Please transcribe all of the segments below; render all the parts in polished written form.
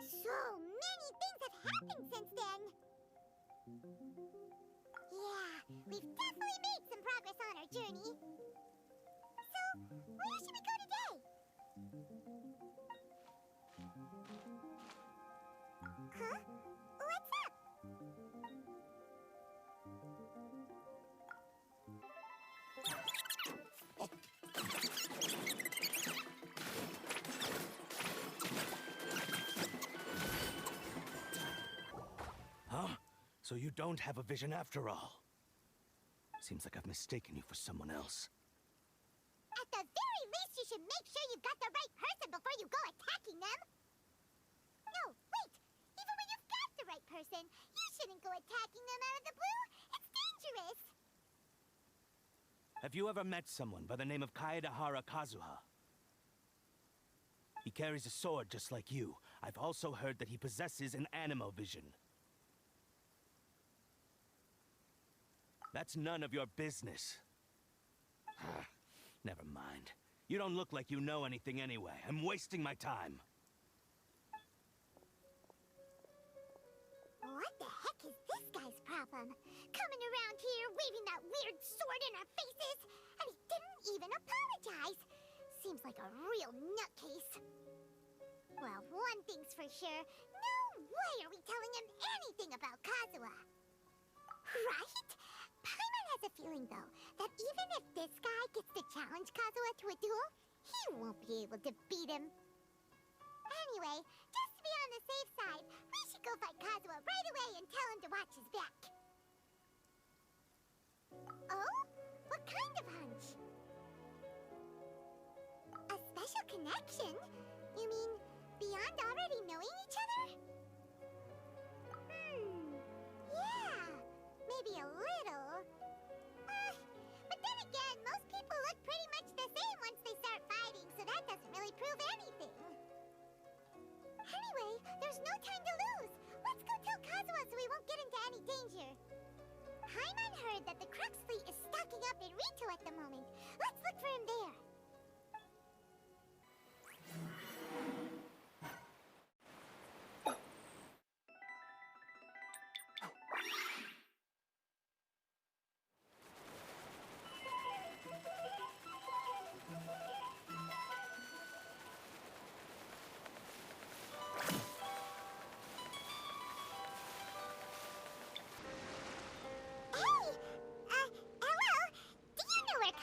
So many things have happened since then. Yeah, we've definitely made some progress on our journey. So, where should we go today? Huh? What's up? Huh? So you don't have a vision after all. Seems like I've mistaken you for someone else. At the very least, you should make sure you got the right person before you go attacking them. No, wait. Even when you've got the right person, you shouldn't go attacking them out of the blue. It's dangerous. Have you ever met someone by the name of Kaedahara Kazuha? He carries a sword just like you. I've also heard that he possesses an animo vision. That's none of your business. Never mind. You don't look like you know anything anyway. I'm wasting my time. What the heck is this guy's problem? Coming around here, waving that weird sword in our faces, and he didn't even apologize. Seems like a real nutcase. Well, one thing's for sure. No way are we telling him anything about Kazuha. Right? Paimon has a feeling, though, that even if this guy gets to challenge Kazuha to a duel, he won't be able to beat him. Anyway, just to be on the safe side, we should go fight Kazuha right away and tell him to watch his back. Oh? What kind of hunch? A special connection? You mean beyond already knowing each other? Yeah, maybe a little. But then again, most people look pretty much the same once they start fighting, so that doesn't really prove anything. Anyway, there's no time to lose. Let's go tell Kazuha so we won't get into any danger. Paimon heard that the Crux fleet is stocking up in Rito at the moment. Let's look for him there.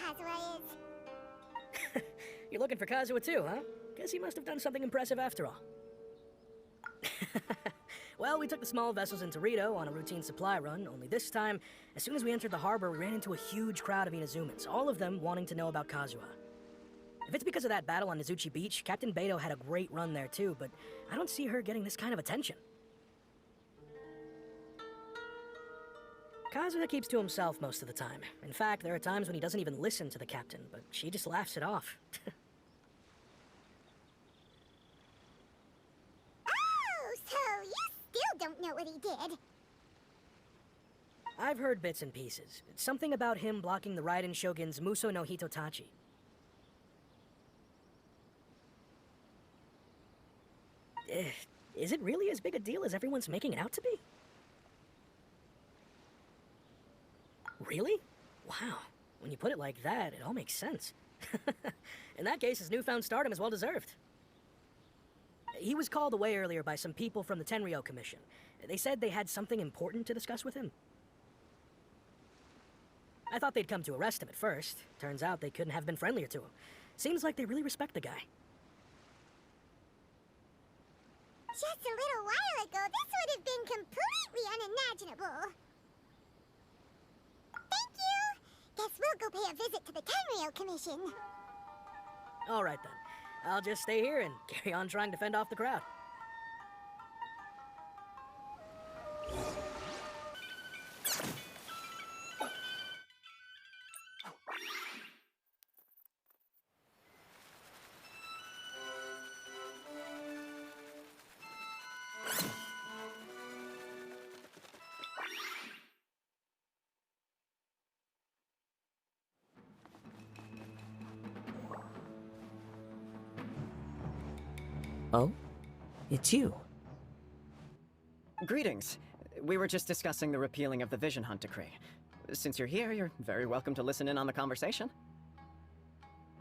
Kazuha is. You're looking for Kazuha too, huh? Guess he must have done something impressive after all. Well, we took the small vessels into Rito on a routine supply run, only this time, as soon as we entered the harbor, we ran into a huge crowd of Inazumans, all of them wanting to know about Kazuha. If it's because of that battle on Nizuchi Beach, Captain Beto had a great run there too, but I don't see her getting this kind of attention. Kazuha keeps to himself most of the time. In fact, there are times when he doesn't even listen to the captain, but she just laughs it off. Oh, so you still don't know what he did? I've heard bits and pieces. Something about him blocking the Raiden Shogun's Muso no Hitotachi. Is it really as big a deal as everyone's making it out to be? Really? Wow. When you put it like that, it all makes sense. In that case, his newfound stardom is well deserved. He was called away earlier by some people from the Tenryou Commission. They said they had something important to discuss with him. I thought they'd come to arrest him at first. Turns out they couldn't have been friendlier to him. Seems like they really respect the guy. Just a little while ago, this would have been completely unimaginable. Thank you! Guess we'll go pay a visit to the Tenryou Commission. All right then. I'll just stay here and carry on trying to fend off the crowd. Oh? It's you. Greetings. We were just discussing the repealing of the Vision Hunt Decree. Since you're here, you're very welcome to listen in on the conversation.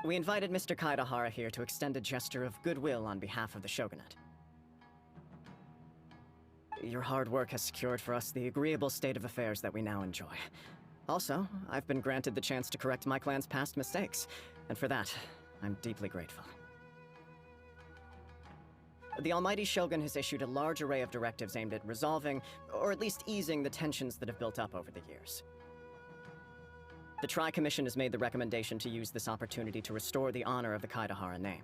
We invited Mr. Kaedahara here to extend a gesture of goodwill on behalf of the Shogunate. Your hard work has secured for us the agreeable state of affairs that we now enjoy. Also, I've been granted the chance to correct my clan's past mistakes, and for that, I'm deeply grateful. The Almighty Shogun has issued a large array of directives aimed at resolving, or at least easing, the tensions that have built up over the years. The Tri-Commission has made the recommendation to use this opportunity to restore the honor of the Kaedahara name.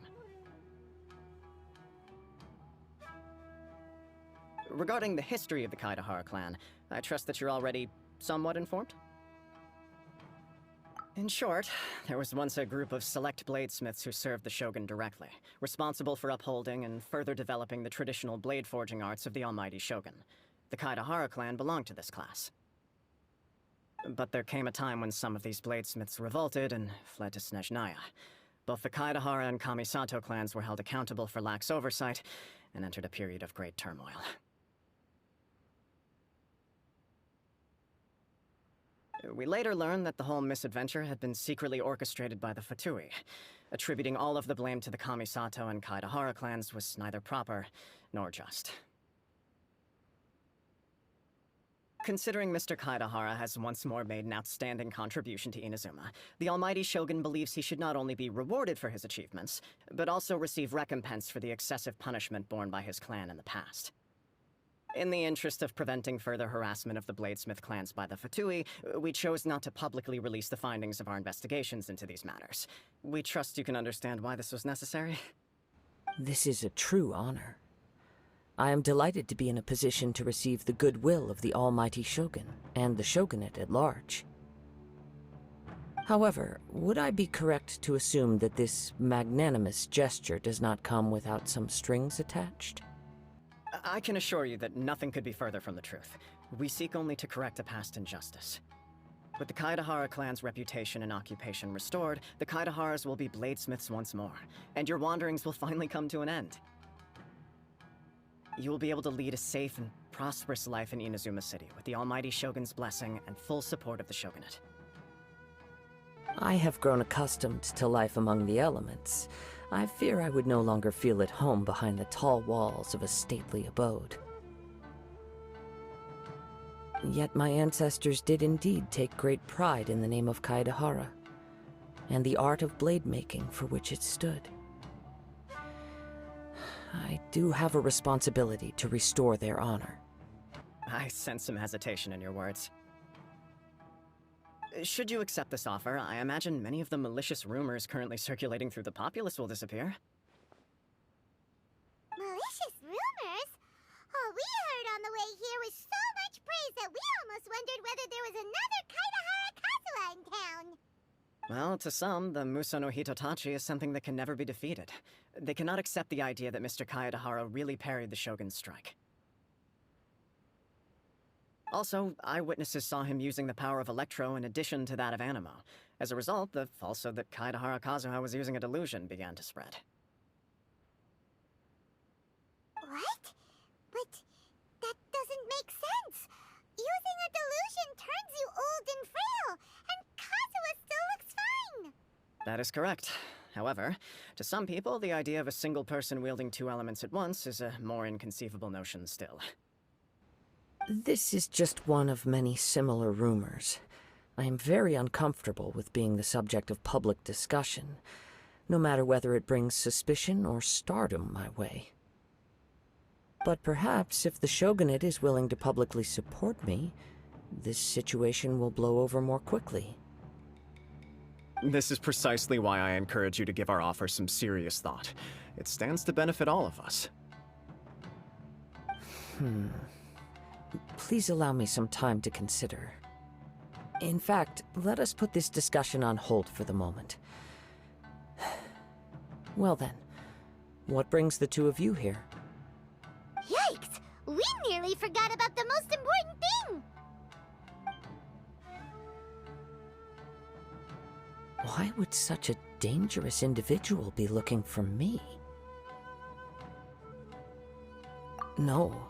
Regarding the history of the Kaedahara clan, I trust that you're already somewhat informed? In short, there was once a group of select bladesmiths who served the Shogun directly, responsible for upholding and further developing the traditional blade forging arts of the Almighty Shogun. The Kaedahara clan belonged to this class. But there came a time when some of these bladesmiths revolted and fled to Snezhnaya. Both the Kaedahara and Kamisato clans were held accountable for lax oversight and entered a period of great turmoil. We later learned that the whole misadventure had been secretly orchestrated by the Fatui. Attributing all of the blame to the Kamisato and Kaedahara clans was neither proper nor just. Considering Mr. Kaedahara has once more made an outstanding contribution to Inazuma, the Almighty Shogun believes he should not only be rewarded for his achievements, but also receive recompense for the excessive punishment borne by his clan in the past. In the interest of preventing further harassment of the Bladesmith clans by the Fatui, we chose not to publicly release the findings of our investigations into these matters. We trust you can understand why this was necessary. This is a true honor. I am delighted to be in a position to receive the goodwill of the Almighty Shogun and the Shogunate at large. However, would I be correct to assume that this magnanimous gesture does not come without some strings attached? I can assure you that nothing could be further from the truth. We seek only to correct a past injustice. With the Kaedahara clan's reputation and occupation restored, the Kaedaharas will be bladesmiths once more, and your wanderings will finally come to an end. You will be able to lead a safe and prosperous life in Inazuma City with the Almighty Shogun's blessing and full support of the Shogunate. I have grown accustomed to life among the elements. I fear I would no longer feel at home behind the tall walls of a stately abode. Yet my ancestors did indeed take great pride in the name of Kaedahara, and the art of blade making for which it stood. I do have a responsibility to restore their honor. I sense some hesitation in your words. Should you accept this offer, I imagine many of the malicious rumors currently circulating through the populace will disappear. Malicious rumors? All we heard on the way here was so much praise that we almost wondered whether there was another Kaedahara Kazuha in town. Well, to some, the Muso no Hitotachi is something that can never be defeated. They cannot accept the idea that Mr. Kaedahara really parried the Shogun's strike. Also, eyewitnesses saw him using the power of Electro in addition to that of Animo. As a result, the falsehood that Kaedahara Kazuha was using a delusion began to spread. What? But that doesn't make sense. Using a delusion turns you old and frail, and Kazuha still looks fine. That is correct. However, to some people, the idea of a single person wielding two elements at once is a more inconceivable notion still. This is just one of many similar rumors. I am very uncomfortable with being the subject of public discussion, no matter whether it brings suspicion or stardom my way. But perhaps if the Shogunate is willing to publicly support me, this situation will blow over more quickly. This is precisely why I encourage you to give our offer some serious thought. It stands to benefit all of us. Please allow me some time to consider. In fact, let us put this discussion on hold for the moment. Well then, what brings the two of you here? Yikes! We nearly forgot about the most important thing! Why would such a dangerous individual be looking for me? No.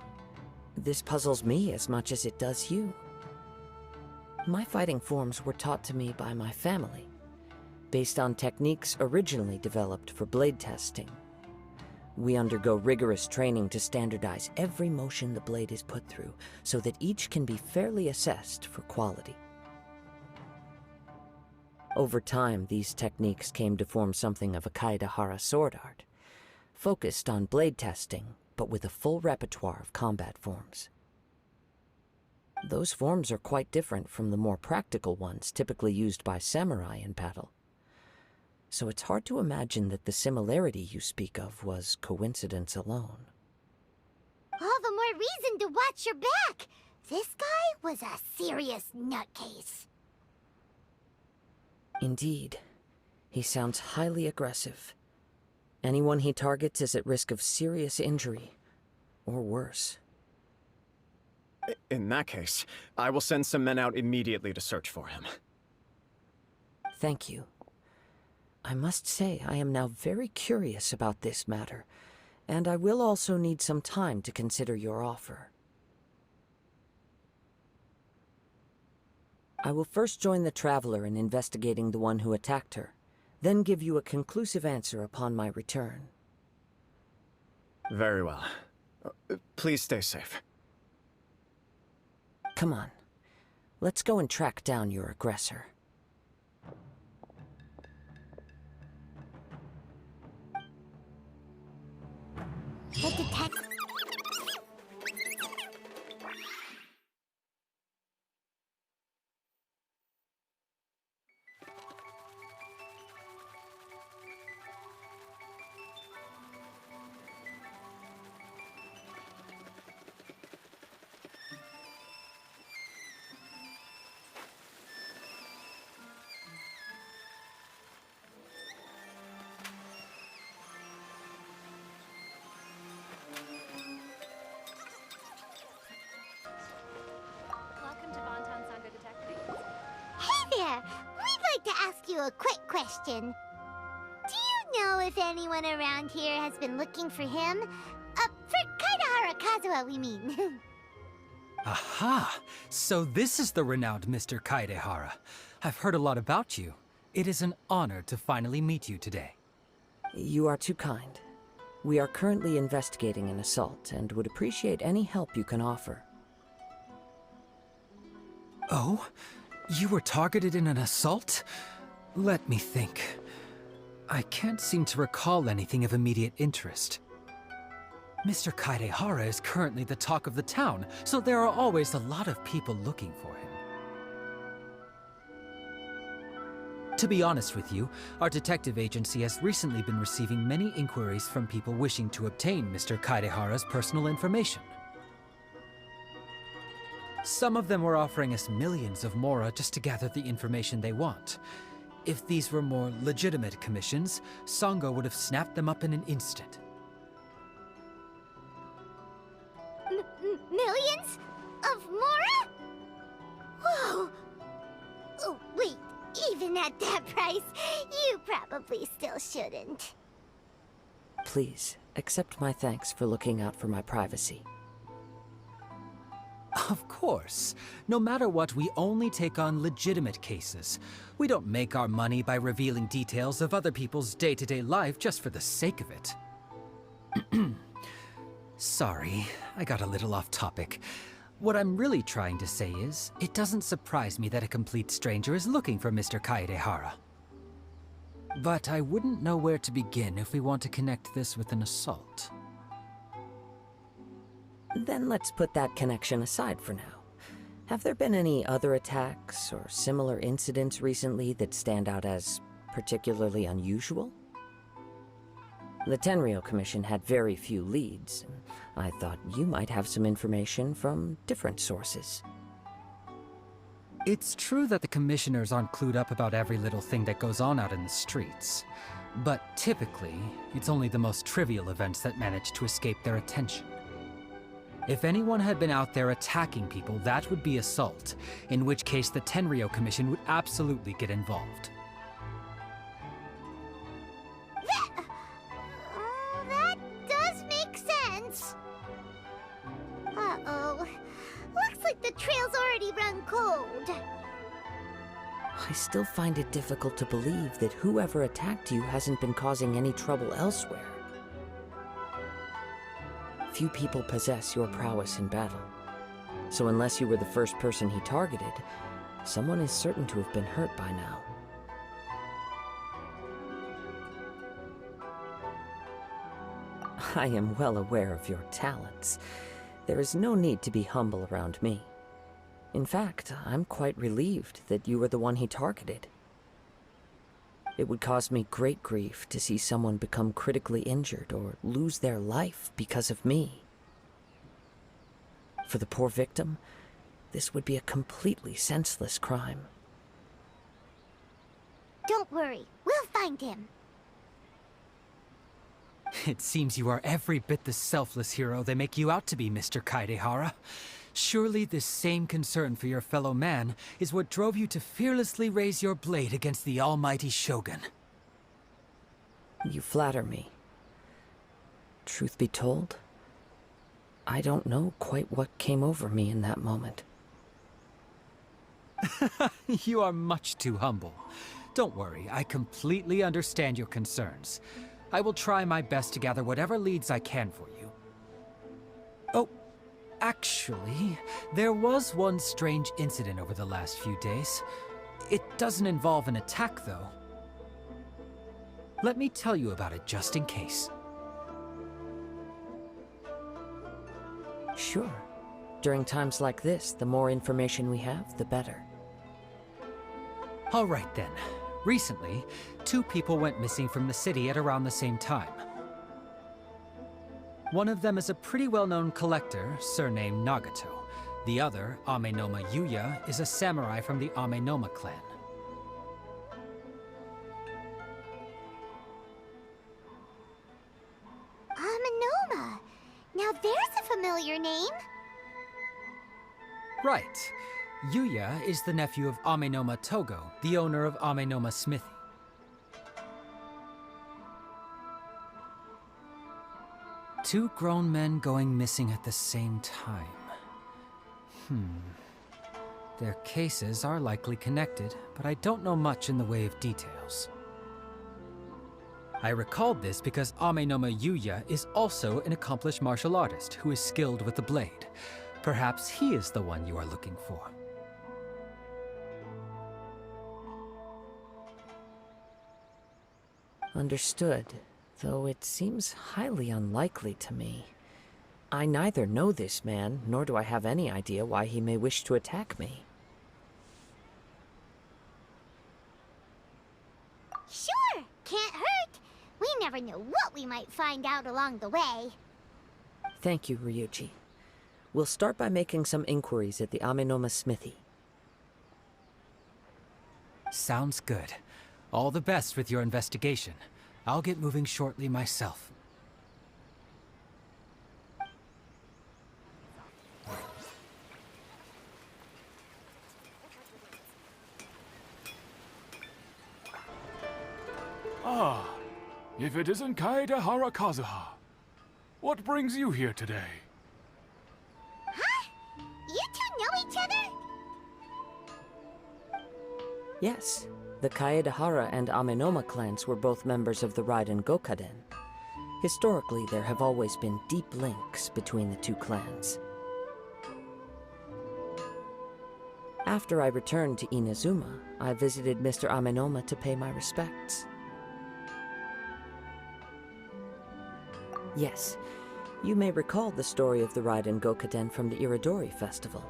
This puzzles me as much as it does you. My fighting forms were taught to me by my family, based on techniques originally developed for blade testing. We undergo rigorous training to standardize every motion the blade is put through, so that each can be fairly assessed for quality. Over time, these techniques came to form something of a Kaedehara sword art, focused on blade testing, but with a full repertoire of combat forms. Those forms are quite different from the more practical ones typically used by samurai in battle. So it's hard to imagine that the similarity you speak of was coincidence alone. All the more reason to watch your back. This guy was a serious nutcase. Indeed. He sounds highly aggressive. Anyone he targets is at risk of serious injury, or worse. In that case, I will send some men out immediately to search for him. Thank you. I must say I am now very curious about this matter, and I will also need some time to consider your offer. I will first join the Traveler in investigating the one who attacked her, then give you a conclusive answer upon my return. Very well. Please stay safe. Come on. Let's go and track down your aggressor. The detective. Hey there! We'd like to ask you a quick question. Do you know if anyone around here has been looking for him? For Kaedehara Kazuha, we mean. Aha! So this is the renowned Mr. Kaedehara. I've heard a lot about you. It is an honor to finally meet you today. You are too kind. We are currently investigating an assault and would appreciate any help you can offer. Oh? You were targeted in an assault? Let me think. I can't seem to recall anything of immediate interest. Mr. Kaedehara is currently the talk of the town, so there are always a lot of people looking for him. To be honest with you, our detective agency has recently been receiving many inquiries from people wishing to obtain Mr. Kaedehara's personal information. Some of them were offering us millions of mora just to gather the information they want. If these were more legitimate commissions, Sango would have snapped them up in an instant. Millions? Of mora? Whoa! Oh, wait. Even at that price, you probably still shouldn't. Please, accept my thanks for looking out for my privacy. Of course. No matter what, we only take on legitimate cases. We don't make our money by revealing details of other people's day-to-day life just for the sake of it. Sorry, I got a little off topic. What I'm really trying to say is, it doesn't surprise me that a complete stranger is looking for Mr. Kaedehara. But I wouldn't know where to begin if we want to connect this with an assault. Then let's put that connection aside for now. Have there been any other attacks or similar incidents recently that stand out as particularly unusual? The Tenryou Commission had very few leads, and I thought you might have some information from different sources. It's true that the commissioners aren't clued up about every little thing that goes on out in the streets. But typically, it's only the most trivial events that manage to escape their attention. If anyone had been out there attacking people, that would be assault, in which case the Tenryou Commission would absolutely get involved. That does make sense. Uh-oh. cold. I still find it difficult to believe that whoever attacked you hasn't been causing any trouble elsewhere. Few people possess your prowess in battle, so unless you were the first person he targeted, someone is certain to have been hurt by now. I am well aware of your talents. There is no need to be humble around me. In fact, I'm quite relieved that you were the one he targeted. It would cause me great grief to see someone become critically injured or lose their life because of me. For the poor victim, this would be a completely senseless crime. Don't worry, we'll find him. It seems you are every bit the selfless hero they make you out to be, Mr. Kaedehara. Surely this same concern for your fellow man is what drove you to fearlessly raise your blade against the almighty Shogun. You flatter me. Truth be told, I don't know quite what came over me in that moment. You are much too humble. Don't worry, I completely understand your concerns. I will try my best to gather whatever leads I can for you. Oh, actually, there was one strange incident over the last few days. It doesn't involve an attack, though. Let me tell you about it just in case. Sure. During times like this, the more information we have, the better. All right then. Recently, 2 people went missing from the city at around the same time. One of them is a pretty well-known collector, surnamed Nagato. The other, Amenoma Yuya, is a samurai from the Amenoma clan. Amenoma. Now there's a familiar name. Right. Yuya is the nephew of Amenoma Togo, the owner of Amenoma Smithy. Two grown men going missing at the same time. Their cases are likely connected, but I don't know much in the way of details. I recalled this because Amenoma Yuya is also an accomplished martial artist who is skilled with the blade. Perhaps he is the one you are looking for. Understood, though it seems highly unlikely to me. I neither know this man, nor do I have any idea why he may wish to attack me. Sure, can't hurt. We never know what we might find out along the way. Thank you, Ryuji. We'll start by making some inquiries at the Amenoma Smithy. Sounds good. All the best with your investigation. I'll get moving shortly myself. Ah, if it isn't Kaedehara Kazuha. What brings you here today? Huh? You two know each other? Yes, the Kaedehara and Amenoma clans were both members of the Raiden Gokaden. Historically, there have always been deep links between the two clans. After I returned to Inazuma, I visited Mr. Amenoma to pay my respects. Yes, you may recall the story of the Raiden Gokaden from the Iridori Festival.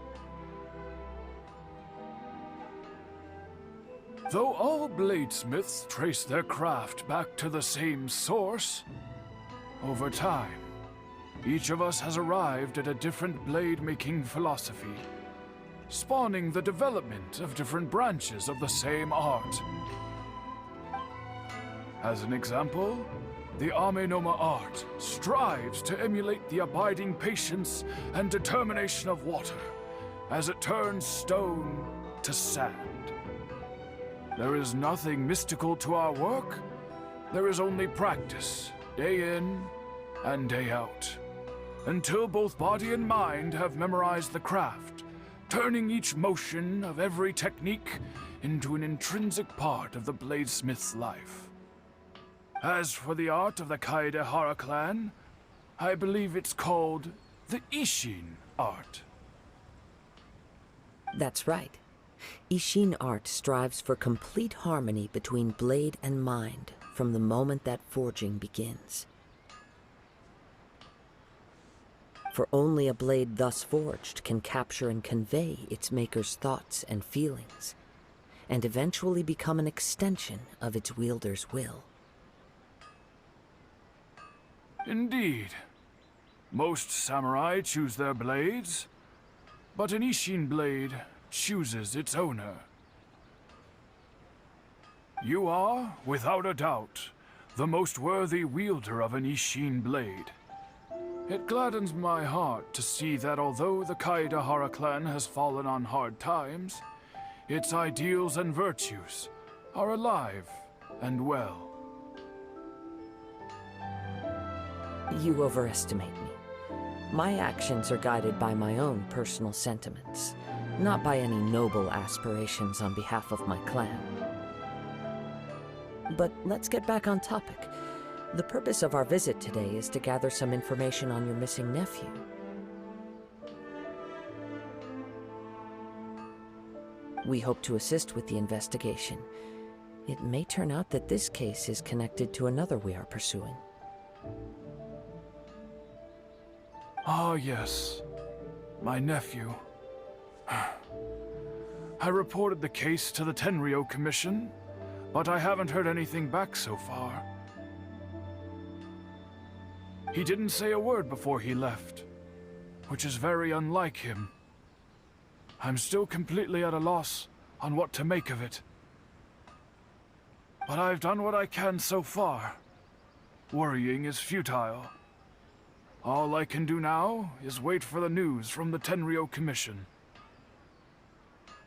Though all bladesmiths trace their craft back to the same source, over time, each of us has arrived at a different blade-making philosophy, spawning the development of different branches of the same art. As an example, the Amenoma art strives to emulate the abiding patience and determination of water as it turns stone to sand. There is nothing mystical to our work. There is only practice, day in and day out, until both body and mind have memorized the craft turning each motion of every technique into an intrinsic part of the bladesmith's life. As for the art of the Kaedehara clan, I believe it's called the Ishin art. That's right. Ishin art strives for complete harmony between blade and mind from the moment that forging begins. For only a blade thus forged can capture and convey its maker's thoughts and feelings, and eventually become an extension of its wielder's will. Indeed. Most samurai choose their blades, but an Ishin blade chooses its owner. You are, without a doubt, the most worthy wielder of an Ishin blade. It gladdens my heart to see that although the Kaedehara clan has fallen on hard times, its ideals and virtues are alive and well. You overestimate me. My actions are guided by my own personal sentiments, not by any noble aspirations on behalf of my clan. But let's get back on topic. The purpose of our visit today is to gather some information on your missing nephew. We hope to assist with the investigation. It may turn out that this case is connected to another we are pursuing. Ah, yes. My nephew. I reported the case to the Tenryo Commission, but I haven't heard anything back so far. He didn't say a word before he left, which is very unlike him. I'm still completely at a loss on what to make of it. But I've done what I can so far. Worrying is futile. All I can do now is wait for the news from the Tenryo Commission.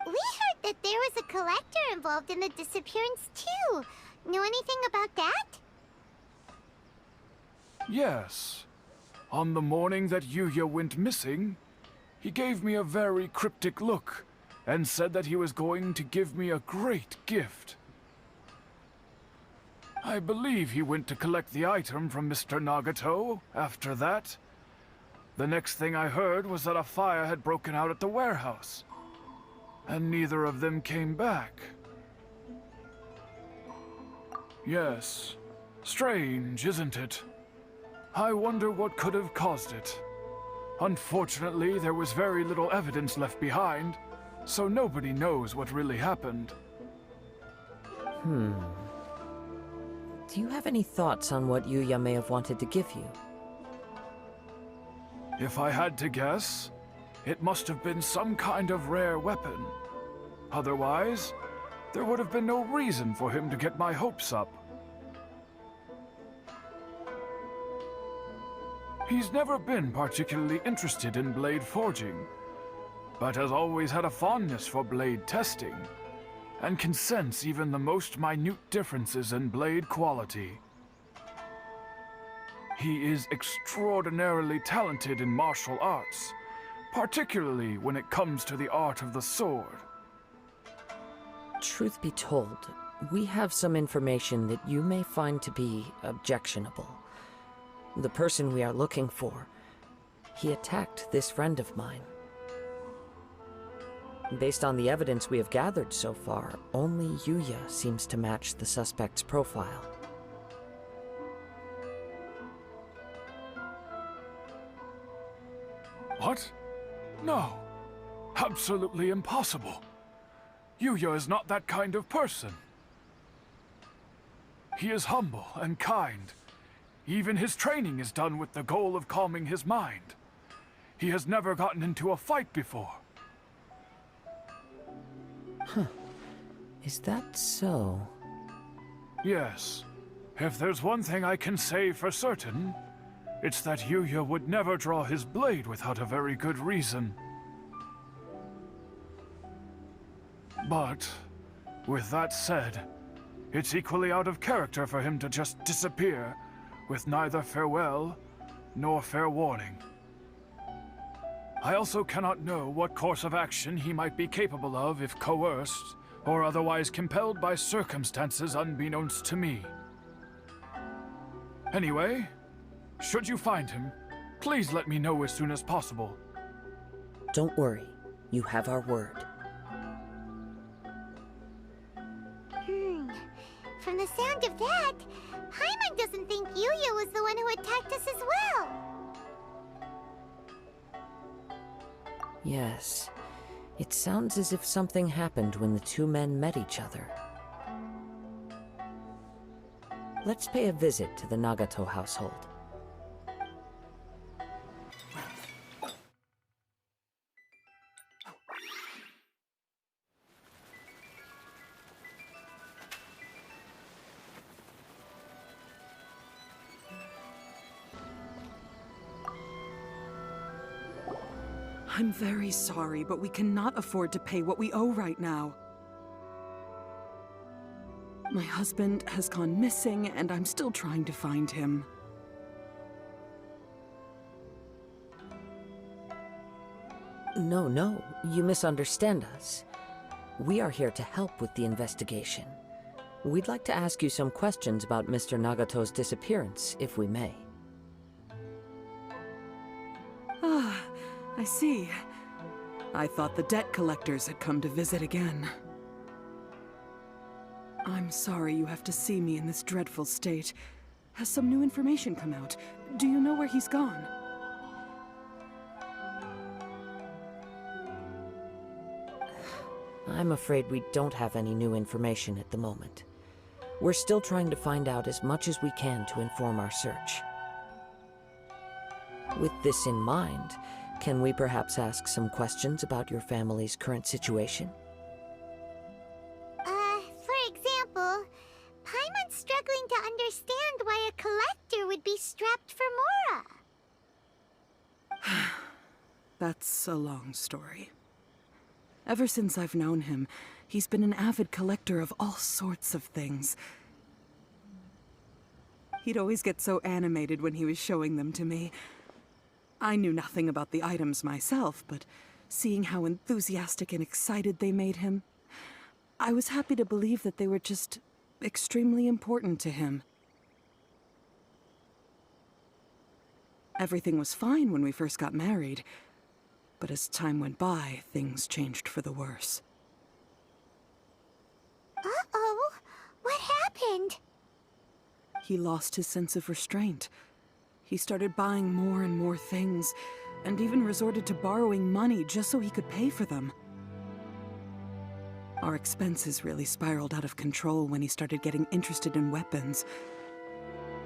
We heard that there was a collector involved in the disappearance too. Know anything about that? Yes. On the morning that Yuya went missing, he gave me a very cryptic look and said that he was going to give me a great gift. I believe he went to collect the item from Mr. Nagato after that. The next thing I heard was that a fire had broken out at the warehouse, and neither of them came back. Yes, strange, isn't it? I wonder what could have caused it. Unfortunately, there was very little evidence left behind, so nobody knows what really happened. Do you have any thoughts on what Yuya may have wanted to give you? If I had to guess, it must have been some kind of rare weapon. Otherwise, there would have been no reason for him to get my hopes up. He's never been particularly interested in blade forging, but has always had a fondness for blade testing, and can sense even the most minute differences in blade quality. He is extraordinarily talented in martial arts, particularly when it comes to the art of the sword. Truth be told, we have some information that you may find to be objectionable. The person we are looking for, he attacked this friend of mine. Based on the evidence we have gathered so far, only Yuya seems to match the suspect's profile. What? No. Absolutely impossible. Yuya is not that kind of person. He is humble and kind. Even his training is done with the goal of calming his mind. He has never gotten into a fight before. Is that so? Yes. If there's one thing I can say for certain, it's that Yuya would never draw his blade without a very good reason. But, with that said, it's equally out of character for him to just disappear with neither farewell nor fair warning. I also cannot know what course of action he might be capable of if coerced or otherwise compelled by circumstances unbeknownst to me. Anyway, should you find him, please let me know as soon as possible. Don't worry. You have our word. From the sound of that, Paimon doesn't think Yuya was the one who attacked us as well. Yes. It sounds as if something happened when the two men met each other. Let's pay a visit to the Nagato household. I'm very sorry, but we cannot afford to pay what we owe right now. My husband has gone missing, and I'm still trying to find him. No, you misunderstand us. We are here to help with the investigation. We'd like to ask you some questions about Mr. Nagato's disappearance, if we may. Ah, I see. I thought the debt collectors had come to visit again. I'm sorry you have to see me in this dreadful state. Has some new information come out? Do you know where he's gone? I'm afraid we don't have any new information at the moment. We're still trying to find out as much as we can to inform our search. With this in mind, can we perhaps ask some questions about your family's current situation? For example, Paimon's struggling to understand why a collector would be strapped for Mora. That's a long story. Ever since I've known him, he's been an avid collector of all sorts of things. He'd always get so animated when he was showing them to me. I knew nothing about the items myself, but seeing how enthusiastic and excited they made him, I was happy to believe that they were just extremely important to him. Everything was fine when we first got married, but as time went by, things changed for the worse. Uh-oh, what happened? He lost his sense of restraint. He started buying more and more things, and even resorted to borrowing money just so he could pay for them. Our expenses really spiraled out of control when he started getting interested in weapons.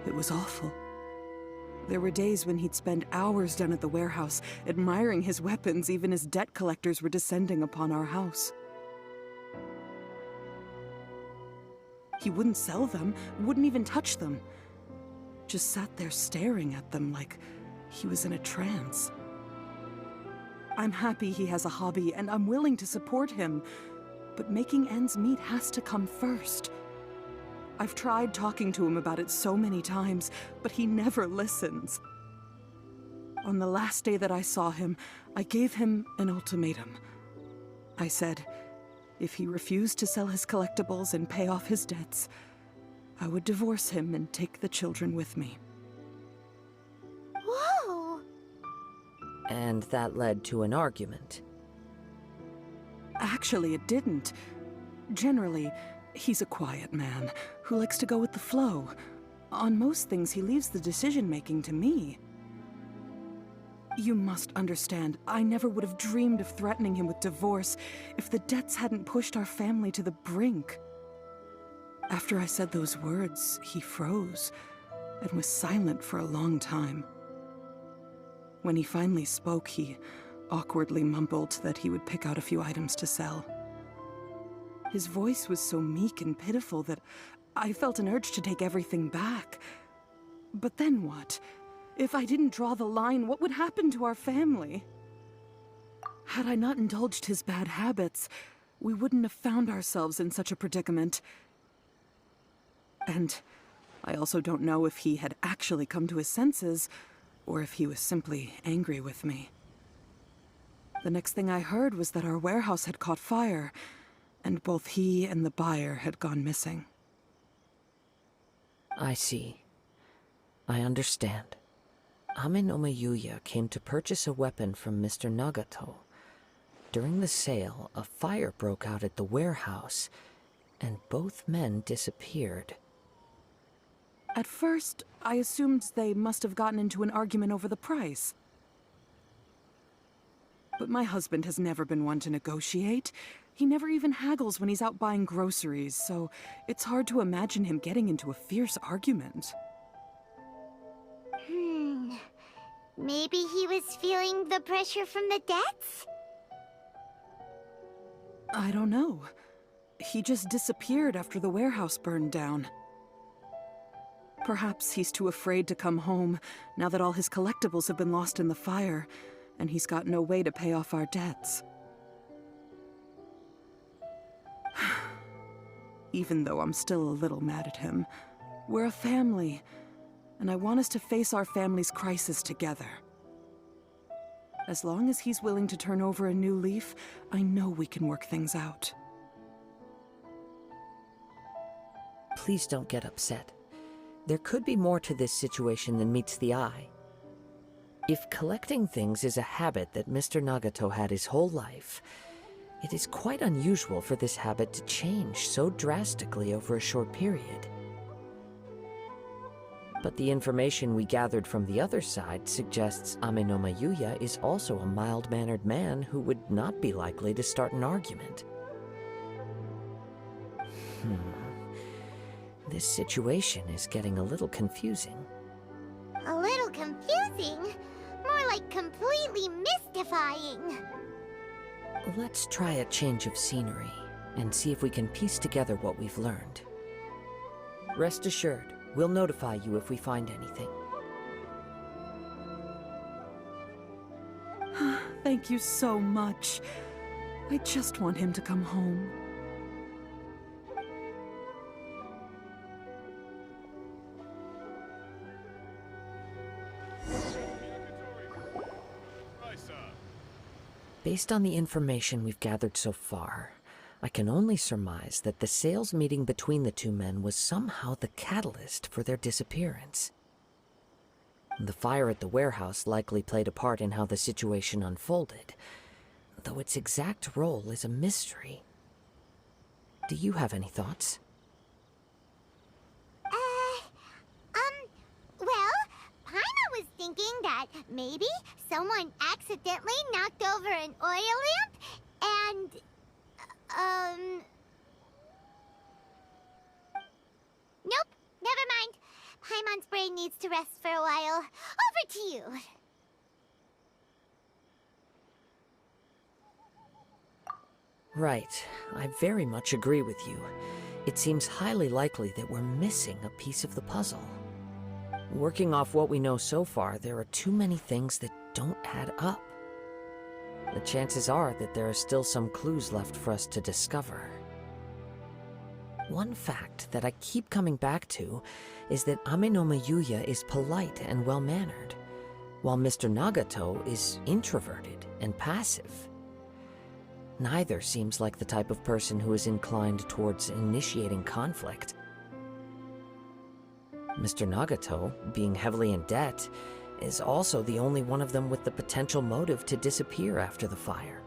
It was awful. There were days when he'd spend hours down at the warehouse, admiring his weapons even as debt collectors were descending upon our house. He wouldn't sell them, wouldn't even touch them. Just sat there staring at them like he was in a trance. I'm happy he has a hobby, and I'm willing to support him, but making ends meet has to come first. I've tried talking to him about it so many times, but he never listens. On the last day that I saw him, I gave him an ultimatum. I said, if he refused to sell his collectibles and pay off his debts, I would divorce him and take the children with me. Whoa! And that led to an argument. Actually, it didn't. Generally, he's a quiet man who likes to go with the flow. On most things, he leaves the decision-making to me. You must understand, I never would have dreamed of threatening him with divorce if the debts hadn't pushed our family to the brink. After I said those words, he froze and was silent for a long time. When he finally spoke, he awkwardly mumbled that he would pick out a few items to sell. His voice was so meek and pitiful that I felt an urge to take everything back. But then what? If I didn't draw the line, what would happen to our family? Had I not indulged his bad habits, we wouldn't have found ourselves in such a predicament. And I also don't know if he had actually come to his senses, or if he was simply angry with me. The next thing I heard was that our warehouse had caught fire, and both he and the buyer had gone missing. I see. I understand. Amenoma Yuya came to purchase a weapon from Mr. Nagato. During the sale, a fire broke out at the warehouse, and both men disappeared. At first, I assumed they must have gotten into an argument over the price. But my husband has never been one to negotiate. He never even haggles when he's out buying groceries, so it's hard to imagine him getting into a fierce argument. Maybe he was feeling the pressure from the debts? I don't know. He just disappeared after the warehouse burned down. Perhaps he's too afraid to come home now that all his collectibles have been lost in the fire, and he's got no way to pay off our debts. Even though I'm still a little mad at him, we're a family, and I want us to face our family's crisis together. As long as he's willing to turn over a new leaf, I know we can work things out. Please don't get upset. There could be more to this situation than meets the eye. If collecting things is a habit that Mr. Nagato had his whole life, it is quite unusual for this habit to change so drastically over a short period. But the information we gathered from the other side suggests Amenoma Yuya is also a mild-mannered man who would not be likely to start an argument. This situation is getting a little confusing. A little confusing? More like completely mystifying. Let's try a change of scenery and see if we can piece together what we've learned. Rest assured, we'll notify you if we find anything. Thank you so much. I just want him to come home. Based on the information we've gathered so far, I can only surmise that the sales meeting between the two men was somehow the catalyst for their disappearance. The fire at the warehouse likely played a part in how the situation unfolded, though its exact role is a mystery. Do you have any thoughts? Well, Paimon was thinking that maybe someone accidentally knocked over an oil lamp and, Nope, never mind. Paimon's brain needs to rest for a while. Over to you. Right. I very much agree with you. It seems highly likely that we're missing a piece of the puzzle. Working off what we know so far, there are too many things that don't add up. The chances are that there are still some clues left for us to discover. One fact that I keep coming back to is that Amenoma Yuya is polite and well-mannered, while Mr. Nagato is introverted and passive. Neither seems like the type of person who is inclined towards initiating conflict. Mr. Nagato, being heavily in debt, is also the only one of them with the potential motive to disappear after the fire.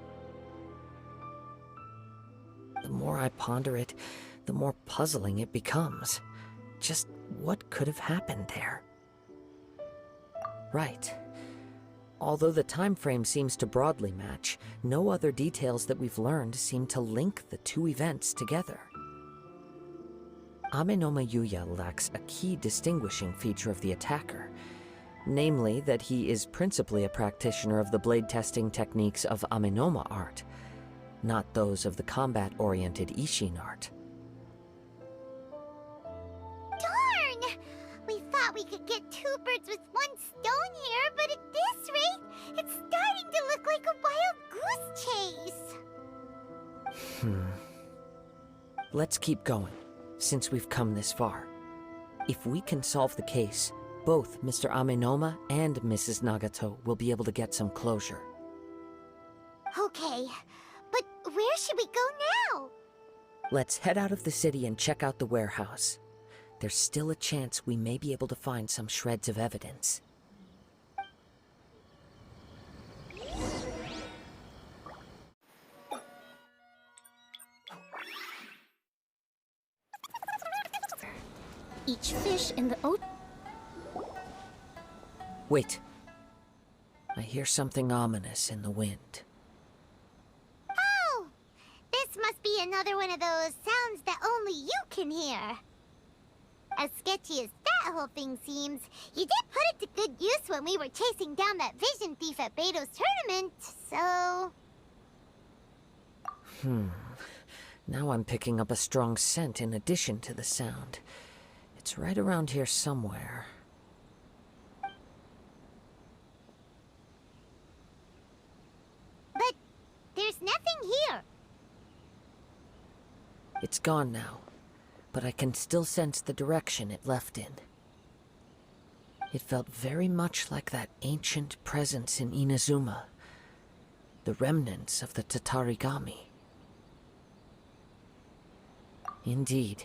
The more I ponder it, the more puzzling it becomes. Just what could have happened there? Right. Although the time frame seems to broadly match, no other details that we've learned seem to link the two events together. Amenoma Yuya lacks a key distinguishing feature of the attacker, namely that he is principally a practitioner of the blade testing techniques of Amenoma art, not those of the combat-oriented Ishin art. Darn! We thought we could get two birds with one stone here, but at this rate, it's starting to look like a wild goose chase. Let's keep going, since we've come this far. If we can solve the case, both Mr. Amenoma and Mrs. Nagato will be able to get some closure. Okay, but where should we go now? Let's head out of the city and check out the warehouse. There's still a chance we may be able to find some shreds of evidence. Each fish in the ocean. Wait. I hear something ominous in the wind. Oh! This must be another one of those sounds that only you can hear. As sketchy as that whole thing seems, you did put it to good use when we were chasing down that vision thief at Beto's tournament, so... Now I'm picking up a strong scent in addition to the sound. It's right around here somewhere. But there's nothing here. It's gone now, but I can still sense the direction it left in. It felt very much like that ancient presence in Inazuma, the remnants of the Tatarigami. Indeed,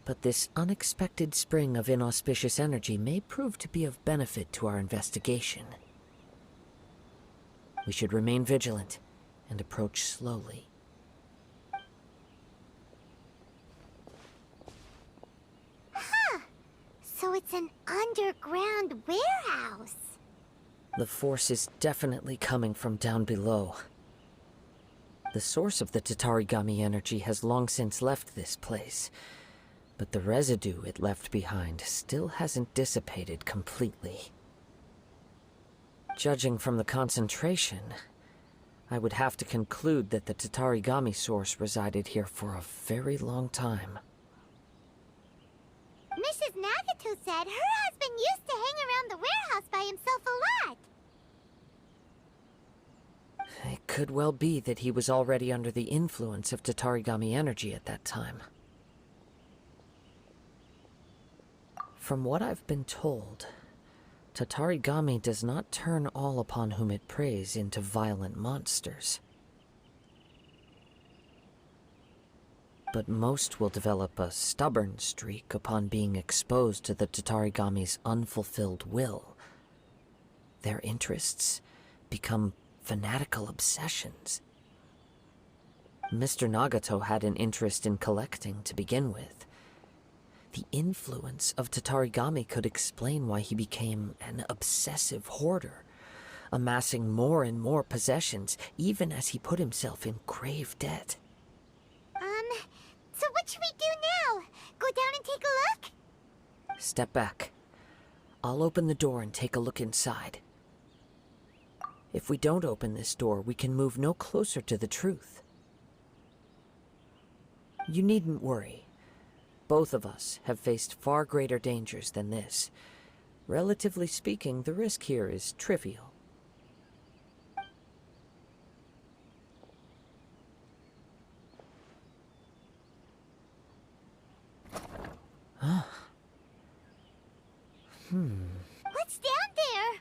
but this unexpected spring of inauspicious energy may prove to be of benefit to our investigation. We should remain vigilant and approach slowly. So it's an underground warehouse. The force is definitely coming from down below. The source of the Tatarigami energy has long since left this place, but the residue it left behind still hasn't dissipated completely. Judging from the concentration, I would have to conclude that the Tatarigami source resided here for a very long time. Mrs. Nagato said her husband used to hang around the warehouse by himself a lot. It could well be that he was already under the influence of Tatarigami energy at that time. From what I've been told, Tatarigami does not turn all upon whom it preys into violent monsters. But most will develop a stubborn streak upon being exposed to the Tatarigami's unfulfilled will. Their interests become fanatical obsessions. Mr. Nagato had an interest in collecting to begin with. The influence of Tatarigami could explain why he became an obsessive hoarder, amassing more and more possessions even as he put himself in grave debt. So what should we do now? Go down and take a look? Step back. I'll open the door and take a look inside. If we don't open this door, we can move no closer to the truth. You needn't worry. Both of us have faced far greater dangers than this. Relatively speaking, the risk here is trivial. What's down there?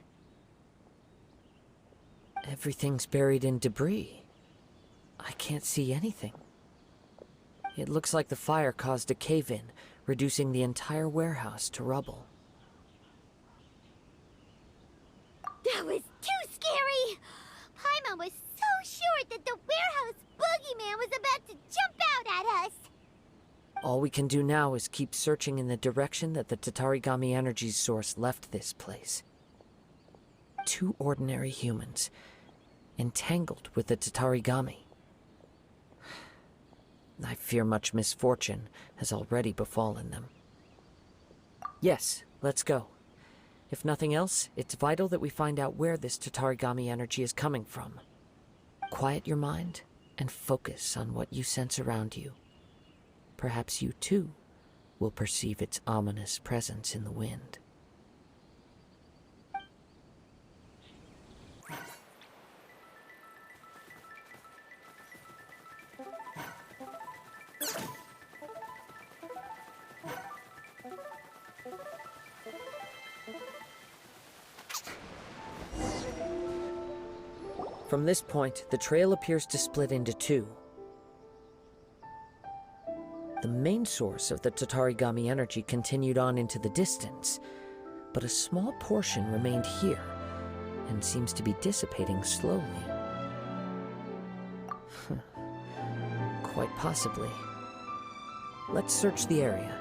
Everything's buried in debris. I can't see anything. It looks like the fire caused a cave-in, reducing the entire warehouse to rubble. That was too scary! Paimon was so sure that the warehouse boogeyman was about to jump out at us! All we can do now is keep searching in the direction that the Tatarigami energy's source left this place. Two ordinary humans, entangled with the Tatarigami. I fear much misfortune has already befallen them. Yes, let's go. If nothing else, it's vital that we find out where this Tatarigami energy is coming from. Quiet your mind and focus on what you sense around you. Perhaps you too will perceive its ominous presence in the wind. From this point, the trail appears to split into two. The main source of the Tatarigami energy continued on into the distance, but a small portion remained here and seems to be dissipating slowly. Quite possibly. Let's search the area.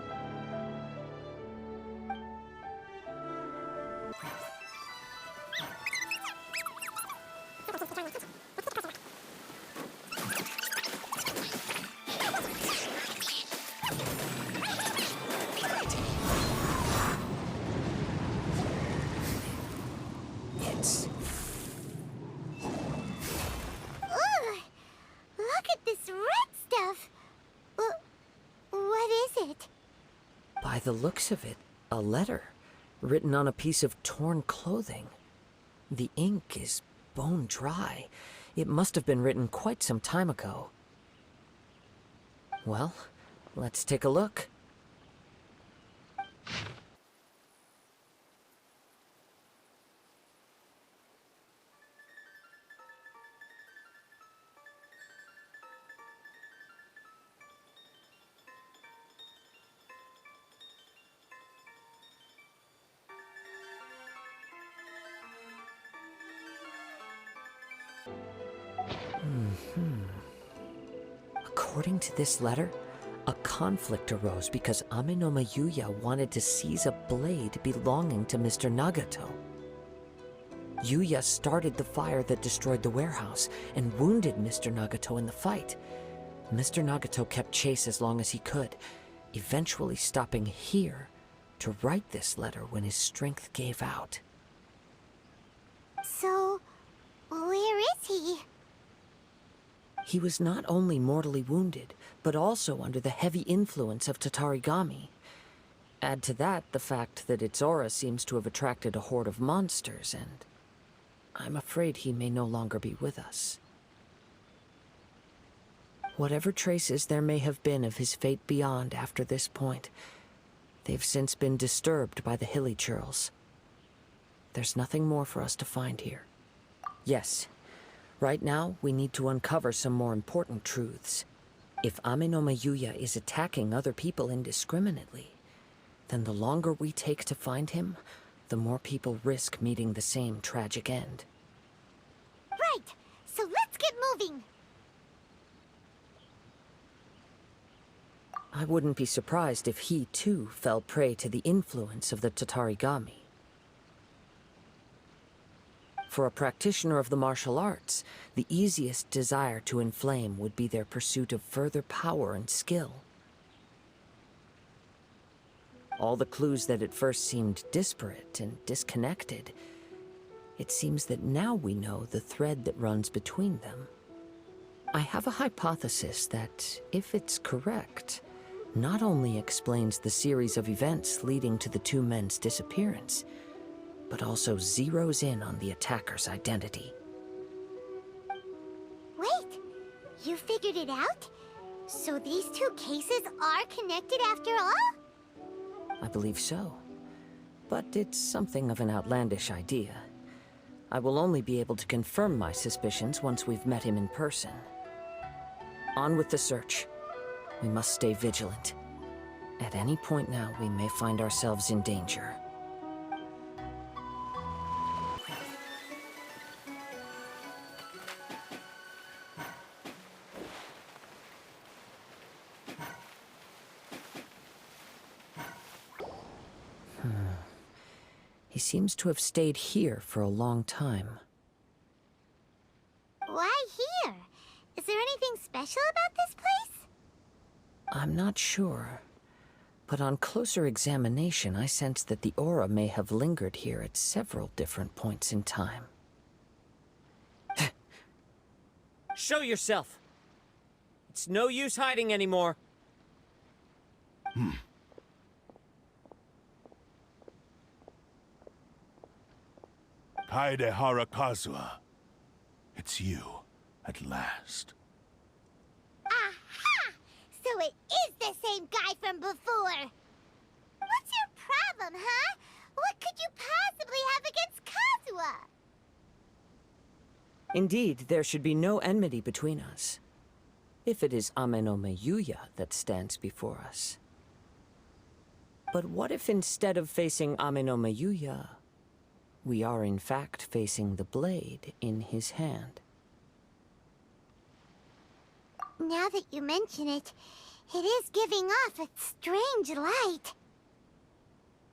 Look at this red stuff! What is it? By the looks of it, a letter written on a piece of torn clothing. The ink is bone dry. It must have been written quite some time ago. Well, let's take a look. According to this letter, a conflict arose because Amenoma Yuya wanted to seize a blade belonging to Mr. Nagato. Yuya started the fire that destroyed the warehouse and wounded Mr. Nagato in the fight. Mr. Nagato kept chase as long as he could, eventually stopping here to write this letter when his strength gave out. So, where is he? He was not only mortally wounded, but also under the heavy influence of Tatarigami. Add to that the fact that its aura seems to have attracted a horde of monsters, and I'm afraid he may no longer be with us. Whatever traces there may have been of his fate beyond after this point, they've since been disturbed by the hilly churls. There's nothing more for us to find here. Yes. Right now, we need to uncover some more important truths. If Amenoma Yuya is attacking other people indiscriminately, then the longer we take to find him, the more people risk meeting the same tragic end. Right! So let's get moving! I wouldn't be surprised if he, too, fell prey to the influence of the Tatarigami. For a practitioner of the martial arts, the easiest desire to inflame would be their pursuit of further power and skill. All the clues that at first seemed disparate and disconnected, it seems that now we know the thread that runs between them. I have a hypothesis that, if it's correct, not only explains the series of events leading to the two men's disappearance, but also zeroes in on the attacker's identity. Wait! You figured it out? So these two cases are connected after all? I believe so. But it's something of an outlandish idea. I will only be able to confirm my suspicions once we've met him in person. On with the search. We must stay vigilant. At any point now, we may find ourselves in danger. He seems to have stayed here for a long time. Why here? Is there anything special about this place? I'm not sure. But on closer examination, I sense that the aura may have lingered here at several different points in time. Show yourself! It's no use hiding anymore. Kaede Harakazua. It's you, at last. Aha! So it is the same guy from before! What's your problem, huh? What could you possibly have against Kazuha? Indeed, there should be no enmity between us, if it is Ame no Yuya that stands before us. But what if instead of facing Ame no Yuya, we are in fact facing the blade in his hand? Now that you mention it, it is giving off a strange light.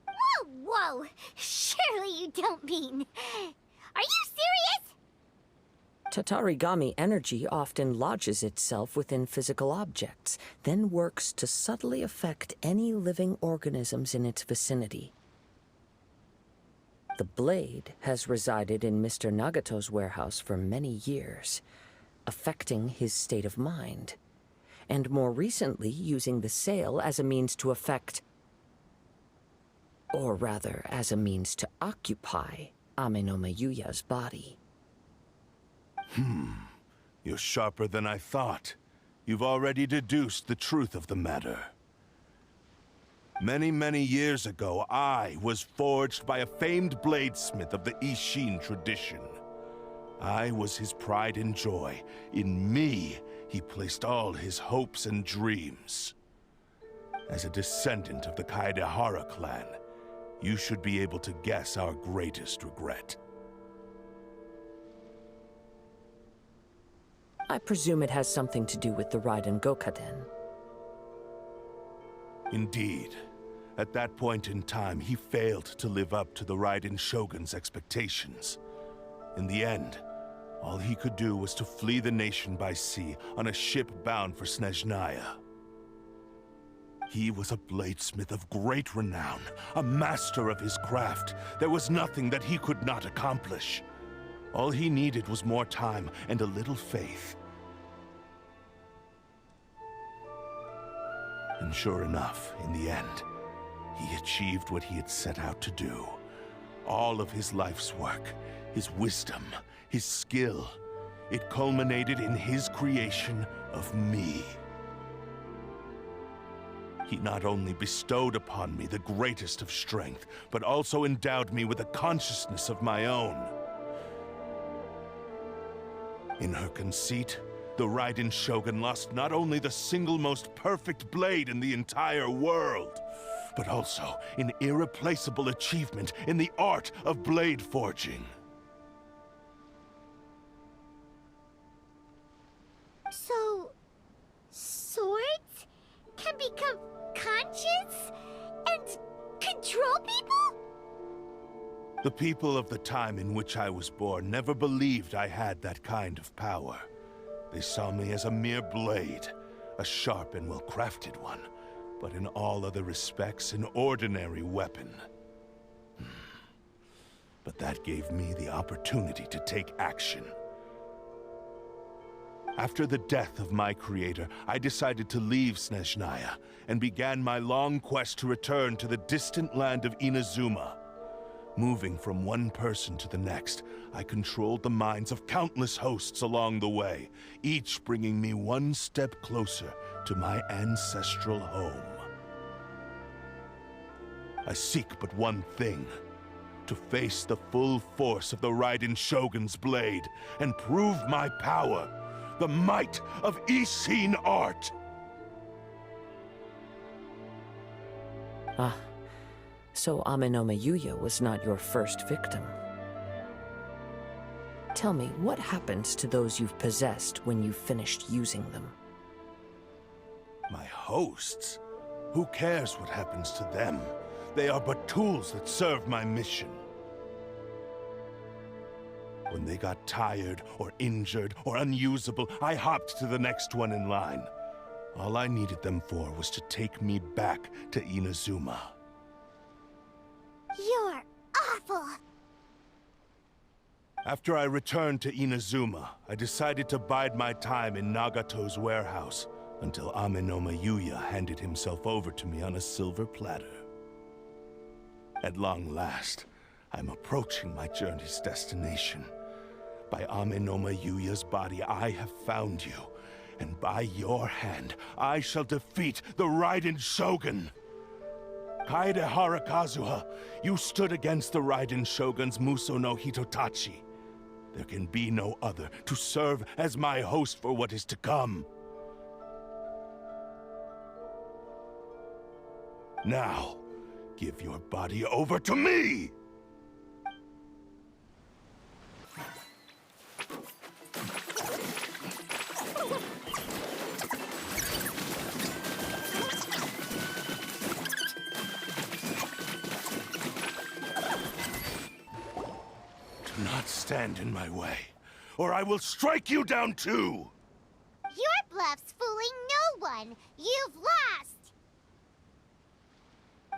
Whoa, whoa! Surely you don't mean... Are you serious? Tatarigami energy often lodges itself within physical objects, then works to subtly affect any living organisms in its vicinity. The blade has resided in Mr. Nagato's warehouse for many years, affecting his state of mind, and more recently using the sale as a means to affect, or rather as a means to occupy, Ame no Yuya's body. You're sharper than I thought. You've already deduced the truth of the matter. Many, many years ago, I was forged by a famed bladesmith of the Ishin tradition. I was his pride and joy. In me, he placed all his hopes and dreams. As a descendant of the Kaedehara clan, you should be able to guess our greatest regret. I presume it has something to do with the Raiden Gokaden. Indeed. At that point in time, he failed to live up to the Raiden Shogun's expectations. In the end, all he could do was to flee the nation by sea on a ship bound for Snezhnaya. He was a bladesmith of great renown, a master of his craft. There was nothing that he could not accomplish. All he needed was more time and a little faith. And sure enough, in the end, he achieved what he had set out to do. All of his life's work, his wisdom, his skill, it culminated in his creation of me. He not only bestowed upon me the greatest of strength, but also endowed me with a consciousness of my own. In her conceit, the Raiden Shogun lost not only the single most perfect blade in the entire world, but also an irreplaceable achievement in the art of blade forging. So... swords can become conscious and control people? The people of the time in which I was born never believed I had that kind of power. They saw me as a mere blade, a sharp and well-crafted one, but in all other respects an ordinary weapon. But that gave me the opportunity to take action. After the death of my creator, I decided to leave Snezhnaya and began my long quest to return to the distant land of Inazuma. Moving from one person to the next, I controlled the minds of countless hosts along the way, each bringing me one step closer to my ancestral home. I seek but one thing: to face the full force of the Raiden Shogun's blade and prove my power, the might of Ishin art! Ah, so Ame no Yuya was not your first victim. Tell me, what happens to those you've possessed when you've finished using them? My hosts? Who cares what happens to them? They are but tools that serve my mission. When they got tired, or injured, or unusable, I hopped to the next one in line. All I needed them for was to take me back to Inazuma. You're awful! After I returned to Inazuma, I decided to bide my time in Nagato's warehouse until Ame no Yuya handed himself over to me on a silver platter. At long last, I'm approaching my journey's destination. By Ame no Yuya's body, I have found you, and by your hand, I shall defeat the Raiden Shogun! Kaedehara Kazuha, you stood against the Raiden Shogun's Muso no Hitotachi. There can be no other to serve as my host for what is to come. Now, give your body over to me! Do not stand in my way, or I will strike you down too! Your bluff's fooling no one. You've lost.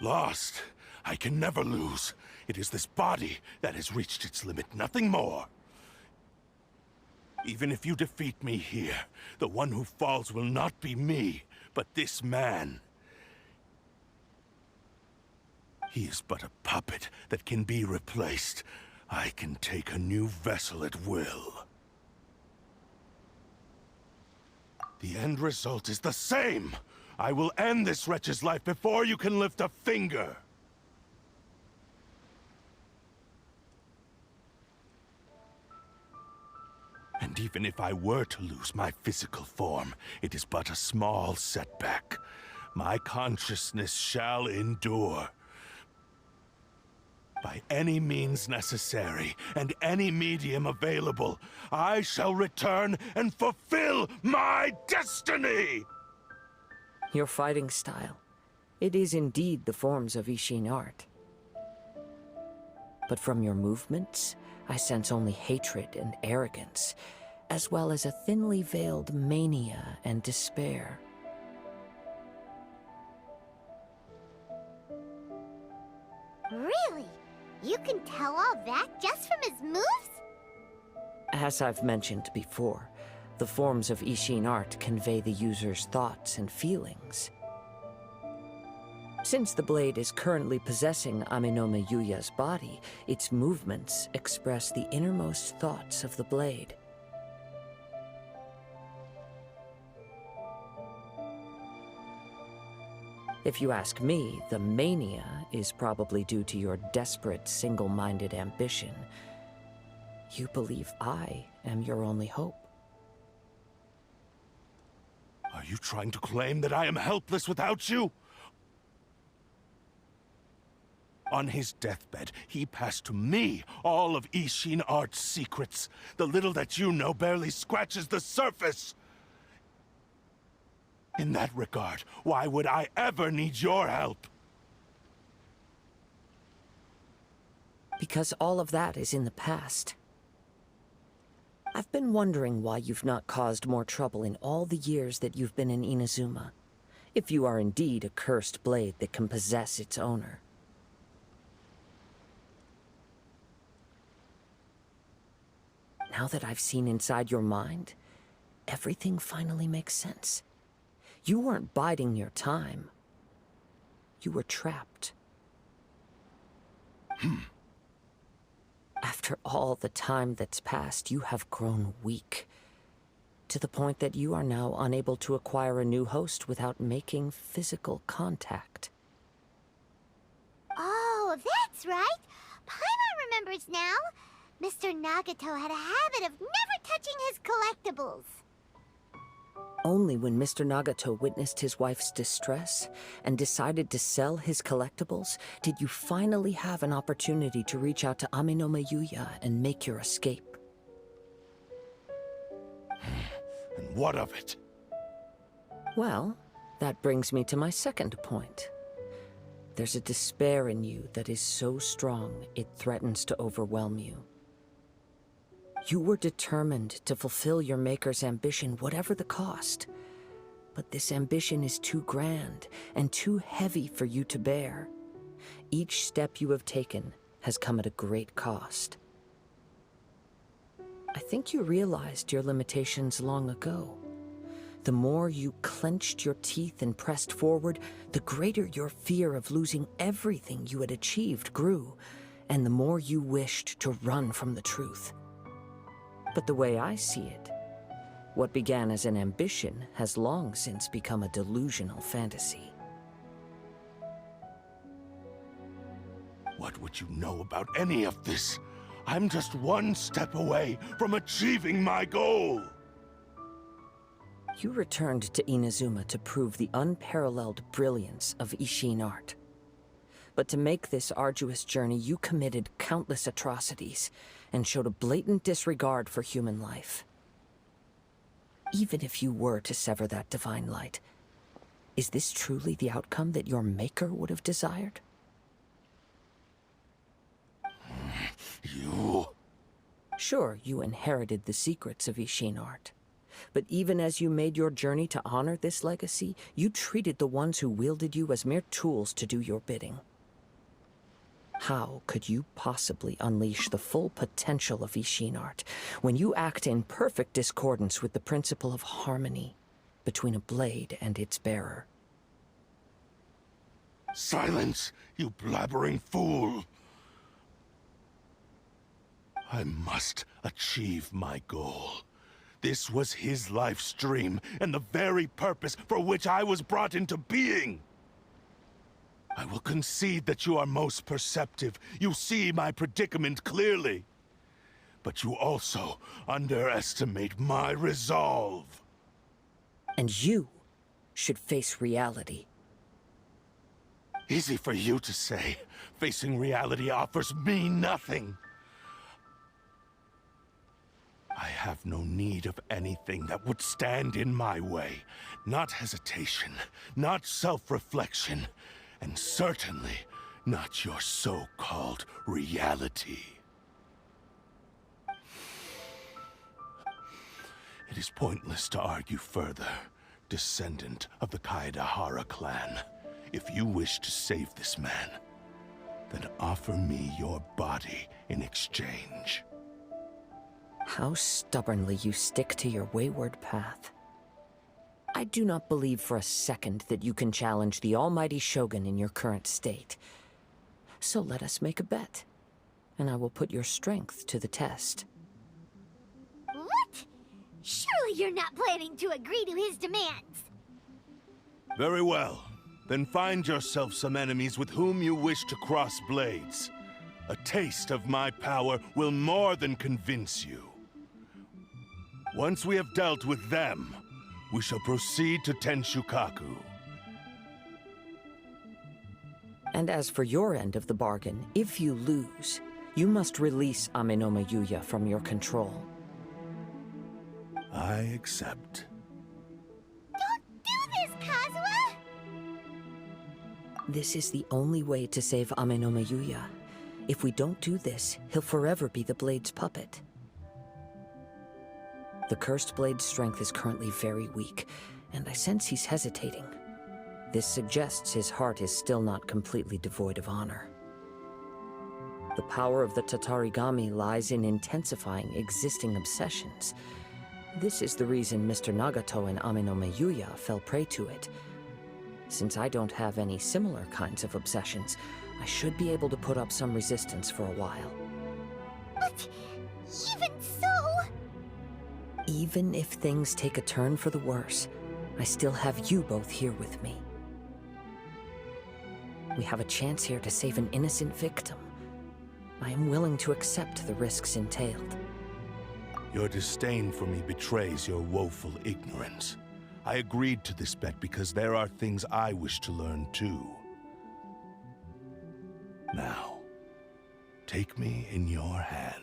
Lost? I can never lose. It is this body that has reached its limit, nothing more. Even if you defeat me here, the one who falls will not be me, but this man. He is but a puppet that can be replaced. I can take a new vessel at will. The end result is the same! I will end this wretch's life before you can lift a finger! And even if I were to lose my physical form, it is but a small setback. My consciousness shall endure. By any means necessary, and any medium available, I shall return and fulfill my destiny! Your fighting style. It is indeed the forms of Ishin art. But from your movements, I sense only hatred and arrogance, as well as a thinly veiled mania and despair. Really? You can tell all that just from his moves? As I've mentioned before, the forms of Ishin art convey the user's thoughts and feelings. Since the blade is currently possessing Amenoma Yuya's body, its movements express the innermost thoughts of the blade. If you ask me, the mania is probably due to your desperate, single-minded ambition. You believe I am your only hope. Are you trying to claim that I am helpless without you? On his deathbed, he passed to me all of Ishin art's secrets. The little that you know barely scratches the surface. In that regard, why would I ever need your help? Because all of that is in the past. I've been wondering why you've not caused more trouble in all the years that you've been in Inazuma, if you are indeed a cursed blade that can possess its owner. Now that I've seen inside your mind, everything finally makes sense. You weren't biding your time. You were trapped. After all the time that's passed, you have grown weak, to the point that you are now unable to acquire a new host without making physical contact. Oh, that's right. Paimon remembers now. Mr. Nagato had a habit of never touching his collectibles. Only when Mr. Nagato witnessed his wife's distress and decided to sell his collectibles did you finally have an opportunity to reach out to Amenoma Yuya and make your escape. And what of it? Well, that brings me to my second point. There's a despair in you that is so strong it threatens to overwhelm you. You were determined to fulfill your maker's ambition, whatever the cost. But this ambition is too grand and too heavy for you to bear. Each step you have taken has come at a great cost. I think you realized your limitations long ago. The more you clenched your teeth and pressed forward, the greater your fear of losing everything you had achieved grew, and the more you wished to run from the truth. But the way I see it, what began as an ambition has long since become a delusional fantasy. What would you know about any of this? I'm just one step away from achieving my goal! You returned to Inazuma to prove the unparalleled brilliance of Ishin art. But to make this arduous journey, you committed countless atrocities and showed a blatant disregard for human life. Even if you were to sever that divine light, is this truly the outcome that your maker would have desired? You... Sure, you inherited the secrets of Ishin art. But even as you made your journey to honor this legacy, you treated the ones who wielded you as mere tools to do your bidding. How could you possibly unleash the full potential of Ishin art when you act in perfect discordance with the principle of harmony between a blade and its bearer? Silence, you blabbering fool! I must achieve my goal. This was his life's dream, and the very purpose for which I was brought into being. I will concede that you are most perceptive. You see my predicament clearly. But you also underestimate my resolve. And you should face reality. Easy for you to say. Facing reality offers me nothing. I have no need of anything that would stand in my way. Not hesitation, not self-reflection, and certainly not your so-called reality. It is pointless to argue further, descendant of the Kaedahara clan. If you wish to save this man, then offer me your body in exchange. How stubbornly you stick to your wayward path. I do not believe for a second that you can challenge the almighty Shogun in your current state. So let us make a bet, and I will put your strength to the test. What? Surely you're not planning to agree to his demands. Very well. Then find yourself some enemies with whom you wish to cross blades. A taste of my power will more than convince you. Once we have dealt with them, we shall proceed to Tenshukaku. And as for your end of the bargain, if you lose, you must release Amenoma Yuya from your control. I accept. Don't do this, Kazuha! This is the only way to save Amenoma Yuya. If we don't do this, he'll forever be the Blade's puppet. The Cursed Blade's strength is currently very weak, and I sense he's hesitating. This suggests his heart is still not completely devoid of honor. The power of the Tatarigami lies in intensifying existing obsessions. This is the reason Mr. Nagato and Amenoma Yuya fell prey to it. Since I don't have any similar kinds of obsessions, I should be able to put up some resistance for a while. But even so... Even if things take a turn for the worse, I still have you both here with me. We have a chance here to save an innocent victim. I am willing to accept the risks entailed. Your disdain for me betrays your woeful ignorance. I agreed to this bet because there are things I wish to learn too. Now, take me in your hand.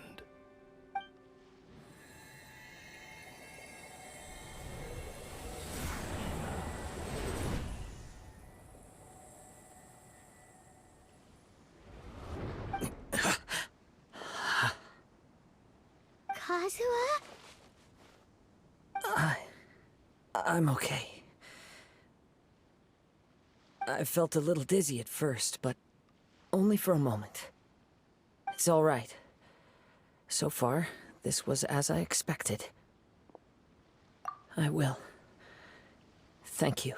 Kazuha? I'm okay. I felt a little dizzy at first, but only for a moment. It's all right. So far, this was as I expected. I will. Thank you.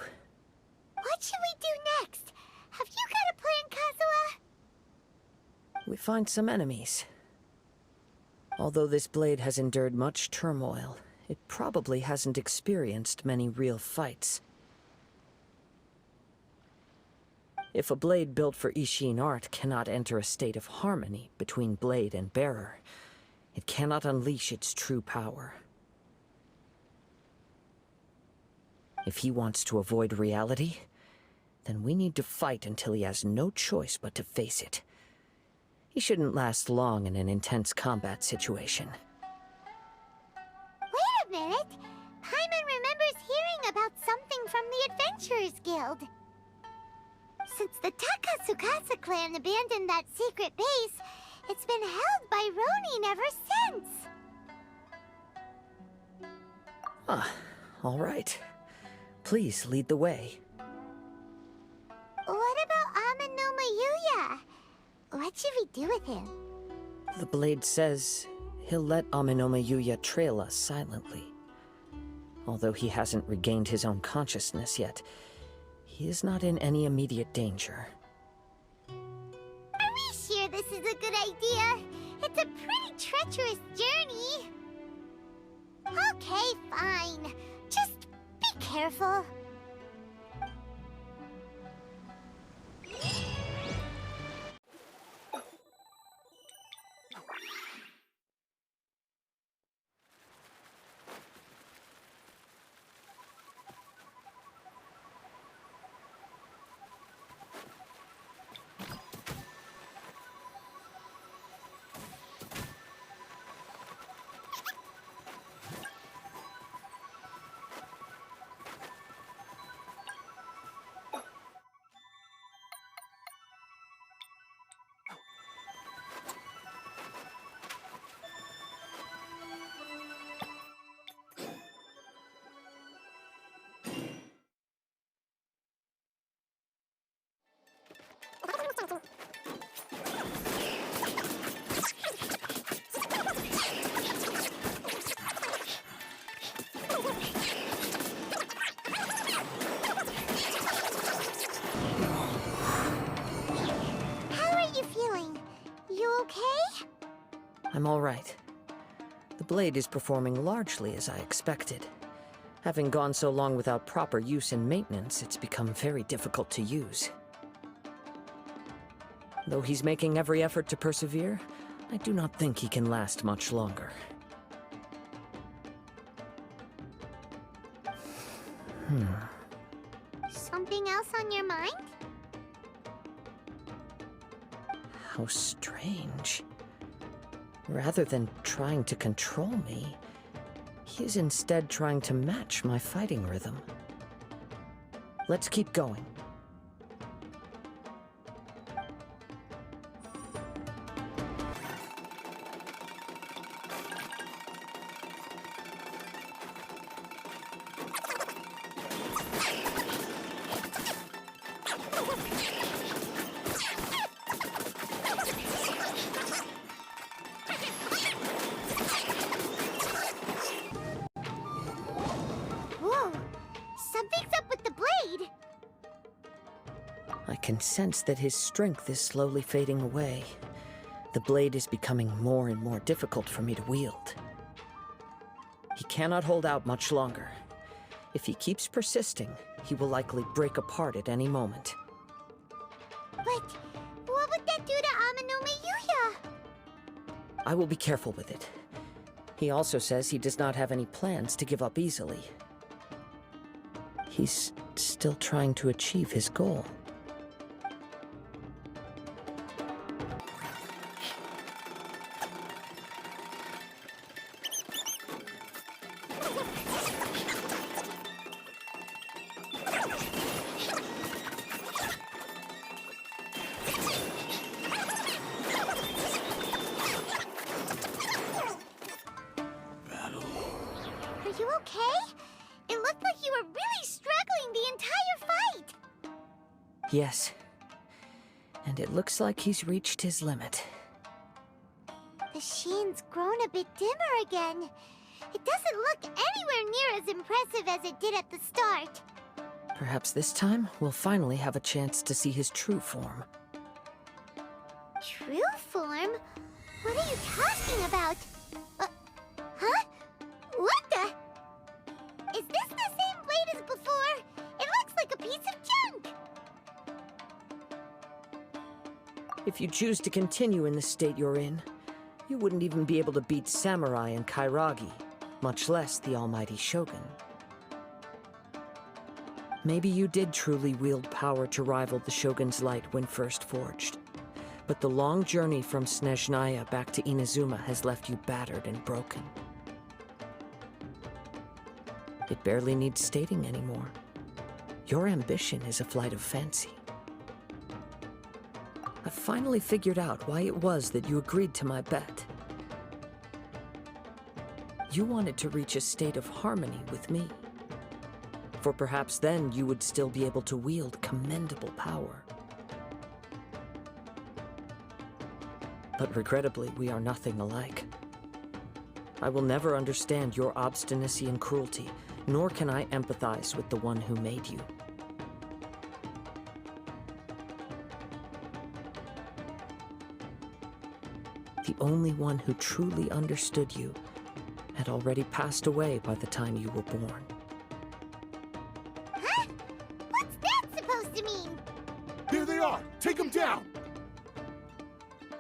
What should we do next? Have you got a plan, Kazuha? We find some enemies. Although this blade has endured much turmoil, it probably hasn't experienced many real fights. If a blade built for Ishin art cannot enter a state of harmony between blade and bearer, it cannot unleash its true power. If he wants to avoid reality, then we need to fight until he has no choice but to face it. He shouldn't last long in an intense combat situation. Wait a minute! Paimon remembers hearing about something from the Adventurers Guild. Since the Takasukasa clan abandoned that secret base, it's been held by Ronin ever since. Ah, all right. Please lead the way. What about Amenoma Yuya? What should we do with him? The blade says he'll let Amenoma Yuya trail us silently. Although he hasn't regained his own consciousness yet, he is not in any immediate danger. Are we sure this is a good idea? It's a pretty treacherous journey. Okay, fine. Just be careful. I'm all right. The blade is performing largely as I expected. Having gone so long without proper use and maintenance, it's become very difficult to use. Though he's making every effort to persevere, I do not think he can last much longer. Something else on your mind? How strange. Rather than trying to control me, he is instead trying to match my fighting rhythm. Let's keep going. I can sense that his strength is slowly fading away. The blade is becoming more and more difficult for me to wield. He cannot hold out much longer. If he keeps persisting, he will likely break apart at any moment. But what would that do to Amenoma Yuya? I will be careful with it. He also says he does not have any plans to give up easily. He's still trying to achieve his goal. Are you okay? It looked like you were really struggling the entire fight! Yes. And it looks like he's reached his limit. The sheen's grown a bit dimmer again. It doesn't look anywhere near as impressive as it did at the start. Perhaps this time, we'll finally have a chance to see his true form. True form? What are you talking about? Huh? What the? Is this the same blade as before? It looks like a piece of junk! If you choose to continue in the state you're in, you wouldn't even be able to beat Samurai and Kairagi, much less the almighty Shogun. Maybe you did truly wield power to rival the Shogun's light when first forged. But the long journey from Snezhnaya back to Inazuma has left you battered and broken. It barely needs stating anymore. Your ambition is a flight of fancy. I've finally figured out why it was that you agreed to my bet. You wanted to reach a state of harmony with me. For perhaps then you would still be able to wield commendable power. But regrettably, we are nothing alike. I will never understand your obstinacy and cruelty, nor can I empathize with the one who made you. The only one who truly understood you had already passed away by the time you were born. Huh? What's that supposed to mean? Here they are! Take them down!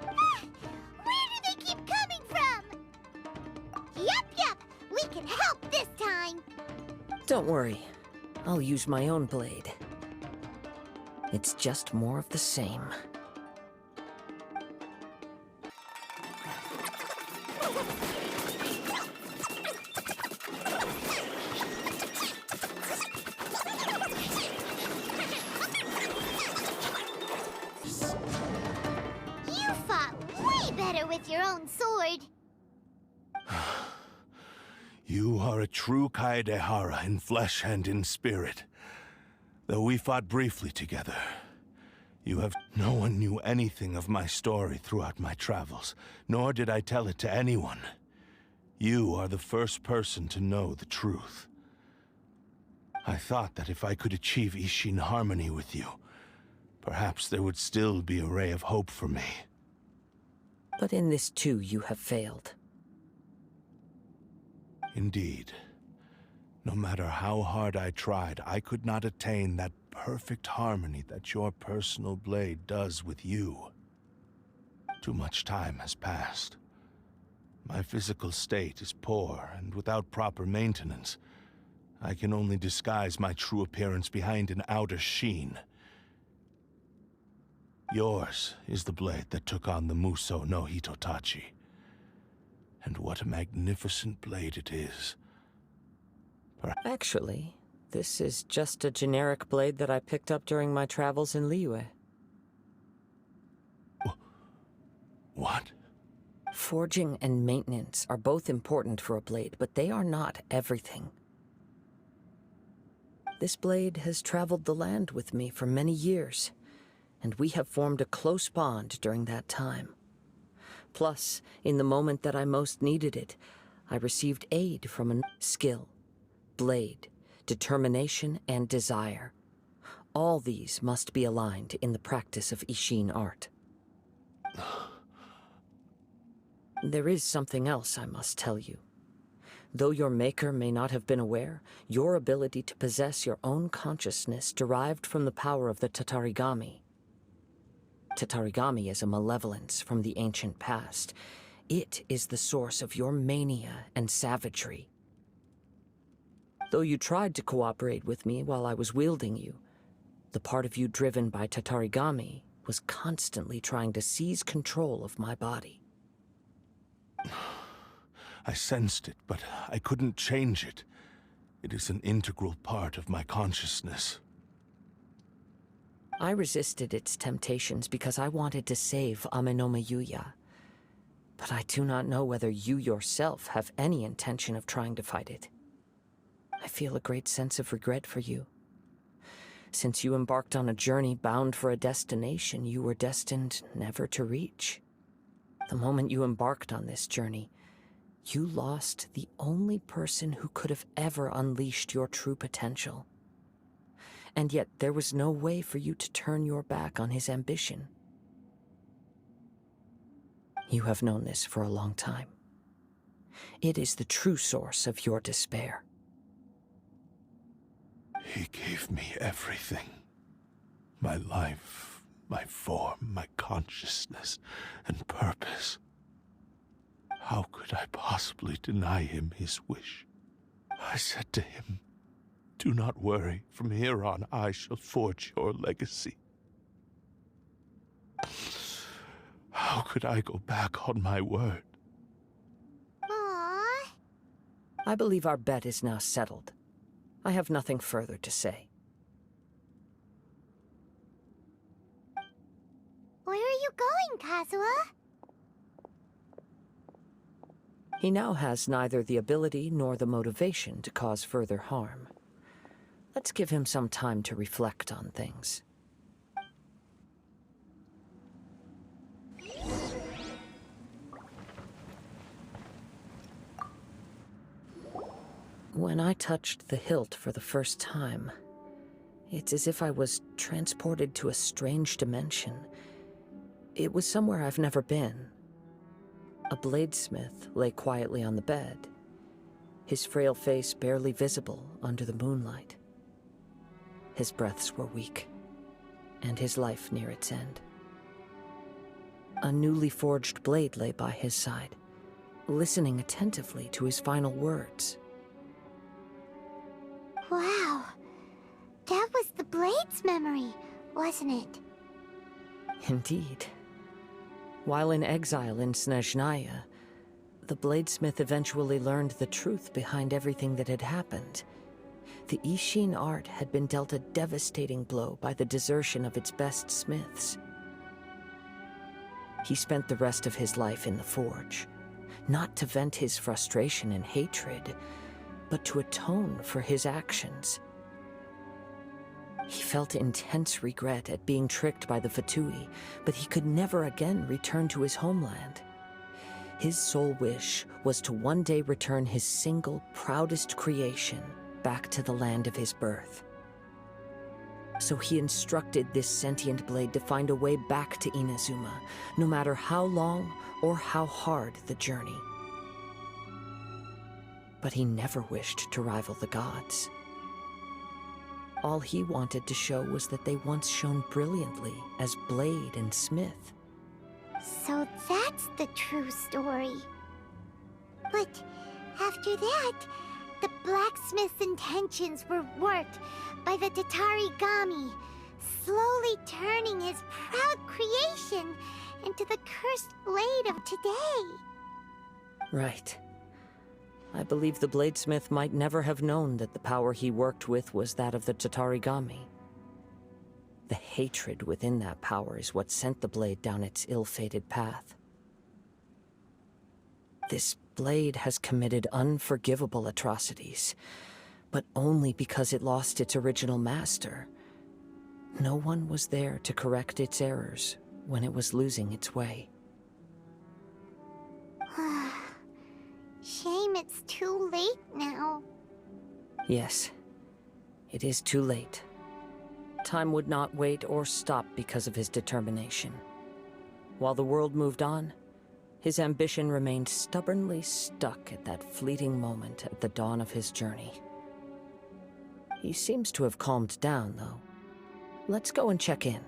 Where do they keep coming from? Yup, we can help this time. Don't worry, I'll use my own blade. It's just more of the same. You fought way better with your own sword. You are a true Kaedehara in flesh and in spirit. Though we fought briefly together, no one knew anything of my story throughout my travels, nor did I tell it to anyone. You are the first person to know the truth. I thought that if I could achieve Ishin harmony with you, perhaps there would still be a ray of hope for me. But in this too, you have failed. Indeed. No matter how hard I tried, I could not attain that perfect harmony that your personal blade does with you. Too much time has passed. My physical state is poor, and without proper maintenance, I can only disguise my true appearance behind an outer sheen. Yours is the blade that took on the Muso no Hitotachi. And what a magnificent blade it is. Actually, this is just a generic blade that I picked up during my travels in Liyue. What? Forging and maintenance are both important for a blade, but they are not everything. This blade has traveled the land with me for many years, and we have formed a close bond during that time. Plus, in the moment that I most needed it, I received aid from a skill, blade, determination, and desire. All these must be aligned in the practice of Ishin art. There is something else I must tell you. Though your maker may not have been aware, your ability to possess your own consciousness derived from the power of the Tatarigami. Tatarigami is a malevolence from the ancient past. It is the source of your mania and savagery. Though you tried to cooperate with me while I was wielding you, the part of you driven by Tatarigami was constantly trying to seize control of my body. I sensed it, but I couldn't change it. It is an integral part of my consciousness. I resisted its temptations because I wanted to save Amenoma Yuya. But I do not know whether you yourself have any intention of trying to fight it. I feel a great sense of regret for you. Since you embarked on a journey bound for a destination you were destined never to reach. The moment you embarked on this journey, you lost the only person who could have ever unleashed your true potential. And yet there was no way for you to turn your back on his ambition. You have known this for a long time. It is the true source of your despair. He gave me everything. My life, my form, my consciousness, and purpose. How could I possibly deny him his wish? I said to him, "Do not worry, from here on I shall forge your legacy." How could I go back on my word? Aww. I believe our bet is now settled. I have nothing further to say. Where are you going, Kazuha? He now has neither the ability nor the motivation to cause further harm. Let's give him some time to reflect on things. When I touched the hilt for the first time, it's as if I was transported to a strange dimension. It was somewhere I've never been. A bladesmith lay quietly on the bed, his frail face barely visible under the moonlight. His breaths were weak, and his life near its end. A newly forged blade lay by his side, listening attentively to his final words. Wow. That was the Blade's memory, wasn't it? Indeed. While in exile in Snezhnaya, the bladesmith eventually learned the truth behind everything that had happened. The Ishin art had been dealt a devastating blow by the desertion of its best smiths. He spent the rest of his life in the forge, not to vent his frustration and hatred, but to atone for his actions. He felt intense regret at being tricked by the Fatui, but he could never again return to his homeland. His sole wish was to one day return his single, proudest creation back to the land of his birth. So he instructed this sentient blade to find a way back to Inazuma, no matter how long or how hard the journey. But he never wished to rival the gods. All he wanted to show was that they once shone brilliantly as blade and smith. So that's the true story. But after that, the blacksmith's intentions were worked by the Tatarigami, slowly turning his proud creation into the cursed blade of today. Right. I believe the bladesmith might never have known that the power he worked with was that of the Tatarigami. The hatred within that power is what sent the blade down its ill-fated path. This blade has committed unforgivable atrocities, but only because it lost its original master. No one was there to correct its errors when it was losing its way. Shame it's too late now. Yes, it is too late. Time would not wait or stop because of his determination. While the world moved on, his ambition remained stubbornly stuck at that fleeting moment at the dawn of his journey. He seems to have calmed down, though. Let's go and check in.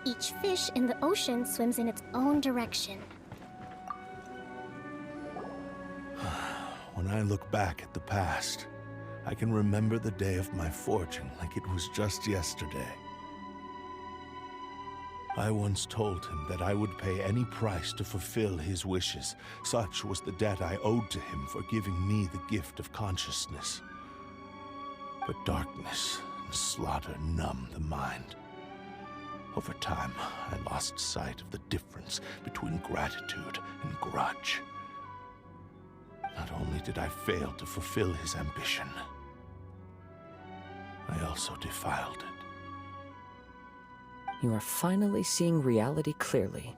Each fish in the ocean swims in its own direction. When I look back at the past, I can remember the day of my fortune like it was just yesterday. I once told him that I would pay any price to fulfill his wishes. Such was the debt I owed to him for giving me the gift of consciousness. But darkness and slaughter numb the mind. Over time, I lost sight of the difference between gratitude and grudge. Not only did I fail to fulfill his ambition, I also defiled it. You are finally seeing reality clearly.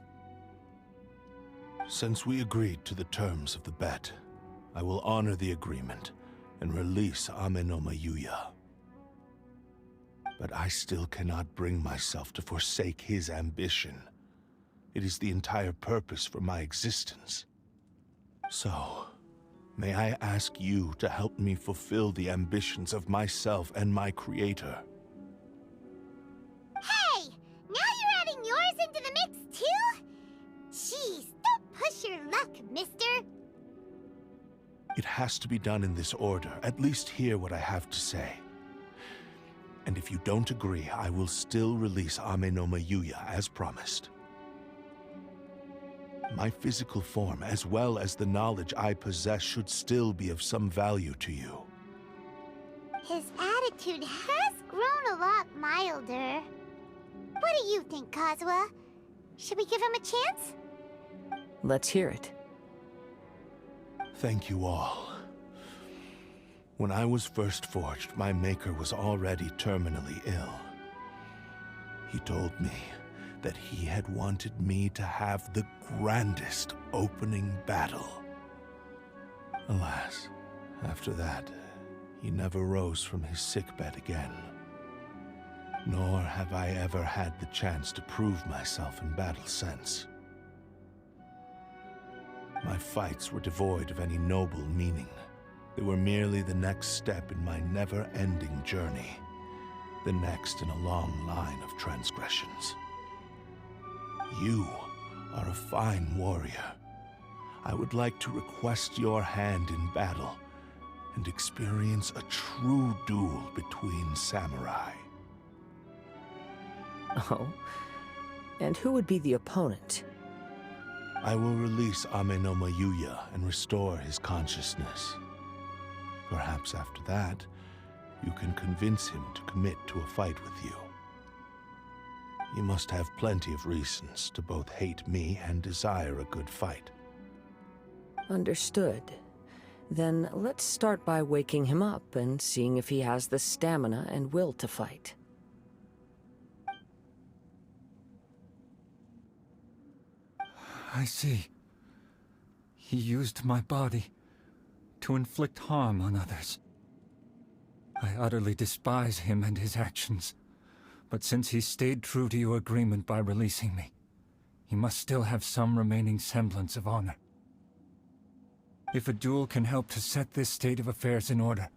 Since we agreed to the terms of the bet, I will honor the agreement and release Amenoma Yuya. But I still cannot bring myself to forsake his ambition. It is the entire purpose for my existence. So, May I ask you to help me fulfill the ambitions of myself and my creator? Hey! Now you're adding yours into the mix, too? Jeez, don't push your luck, mister. It has to be done in this order. At least hear what I have to say. And if you don't agree, I will still release Ame no Mayuya as promised. My physical form, as well as the knowledge I possess, should still be of some value to you. His attitude has grown a lot milder. What do you think, Kazuha? Should we give him a chance? Let's hear it. Thank you all. When I was first forged, my maker was already terminally ill. He told me that he had wanted me to have the grandest opening battle. Alas, after that, he never rose from his sickbed again. Nor have I ever had the chance to prove myself in battle since. My fights were devoid of any noble meaning. They were merely the next step in my never-ending journey, the next in a long line of transgressions. You are a fine warrior. I would like to request your hand in battle and experience a true duel between samurai. Oh? And who would be the opponent? I will release Ame no Mayuya and restore his consciousness. Perhaps after that, you can convince him to commit to a fight with you. He must have plenty of reasons to both hate me and desire a good fight. Understood. Then let's start by waking him up and seeing if he has the stamina and will to fight. I see. He used my body to inflict harm on others. I utterly despise him and his actions, but since he stayed true to your agreement by releasing me, he must still have some remaining semblance of honor. If a duel can help to set this state of affairs in order,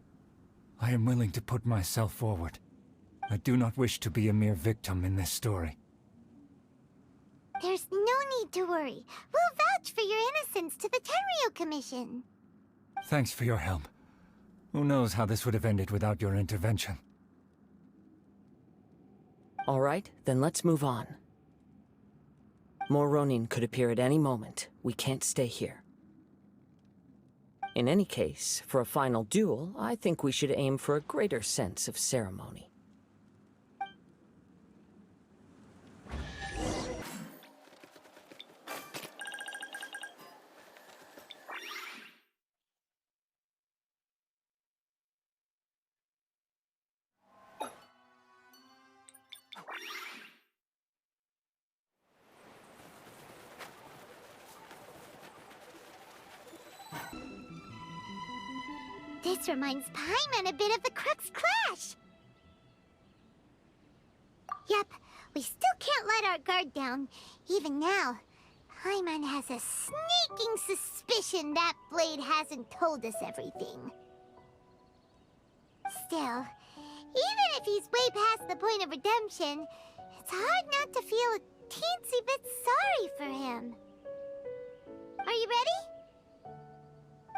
I am willing to put myself forward. I do not wish to be a mere victim in this story. There's no need to worry. We'll vouch for your innocence to the Tenryo Commission. Thanks for your help. Who knows how this would have ended without your intervention? All right, then let's move on. More Ronin could appear at any moment. We can't stay here. In any case, for a final duel, I think we should aim for a greater sense of ceremony. This reminds Paimon a bit of the Crux Clash. Yep, we still can't let our guard down. Even now, Paimon has a sneaking suspicion that Blade hasn't told us everything. Still, even if he's way past the point of redemption, it's hard not to feel a teensy bit sorry for him. Are you ready?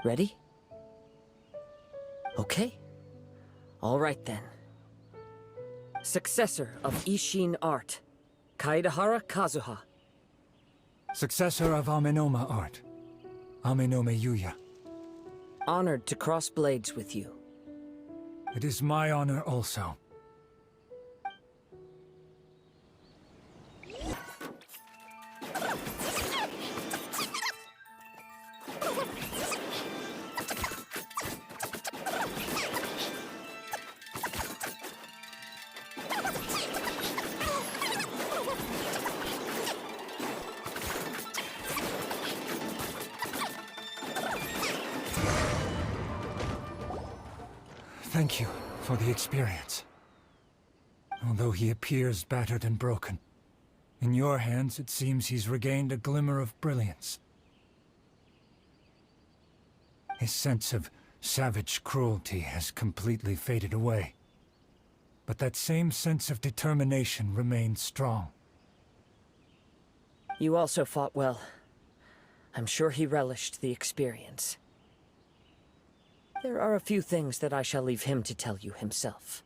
Ready? Okay. All right then. Successor of Ishin Art, Kaedahara Kazuha. Successor of Amenoma Art, Ame no Mayuya. Honored to cross blades with you. It is my honor also. Thank you for the experience. Although he appears battered and broken, in your hands it seems he's regained a glimmer of brilliance. His sense of savage cruelty has completely faded away. But that same sense of determination remains strong. You also fought well. I'm sure he relished the experience. There are a few things that I shall leave him to tell you himself.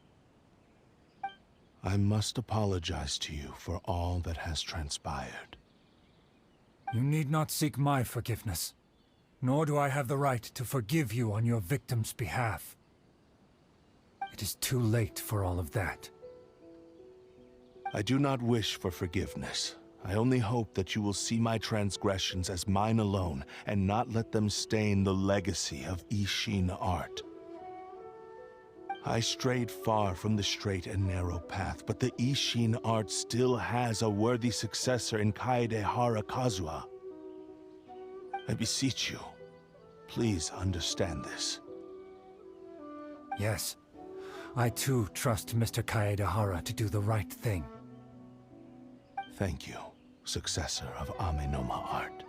I must apologize to you for all that has transpired. You need not seek my forgiveness, nor do I have the right to forgive you on your victim's behalf. It is too late for all of that. I do not wish for forgiveness. I only hope that you will see my transgressions as mine alone and not let them stain the legacy of Ishin art. I strayed far from the straight and narrow path, but the Ishin art still has a worthy successor in Kaedehara Kazuha. I beseech you, please understand this. Yes, I too trust Mr. Kaedehara to do the right thing. Thank you, successor of Amenoma art.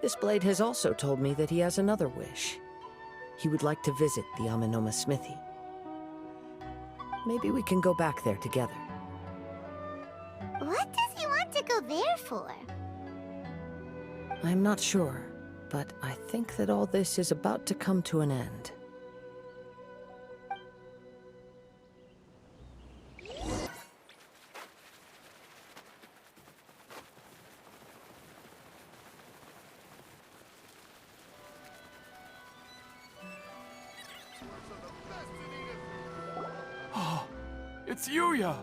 This blade has also told me that he has another wish. He would like to visit the Amenoma smithy. Maybe we can go back there together. What does he want to go there for? I'm not sure, but I think that all this is about to come to an end. It's Yuya!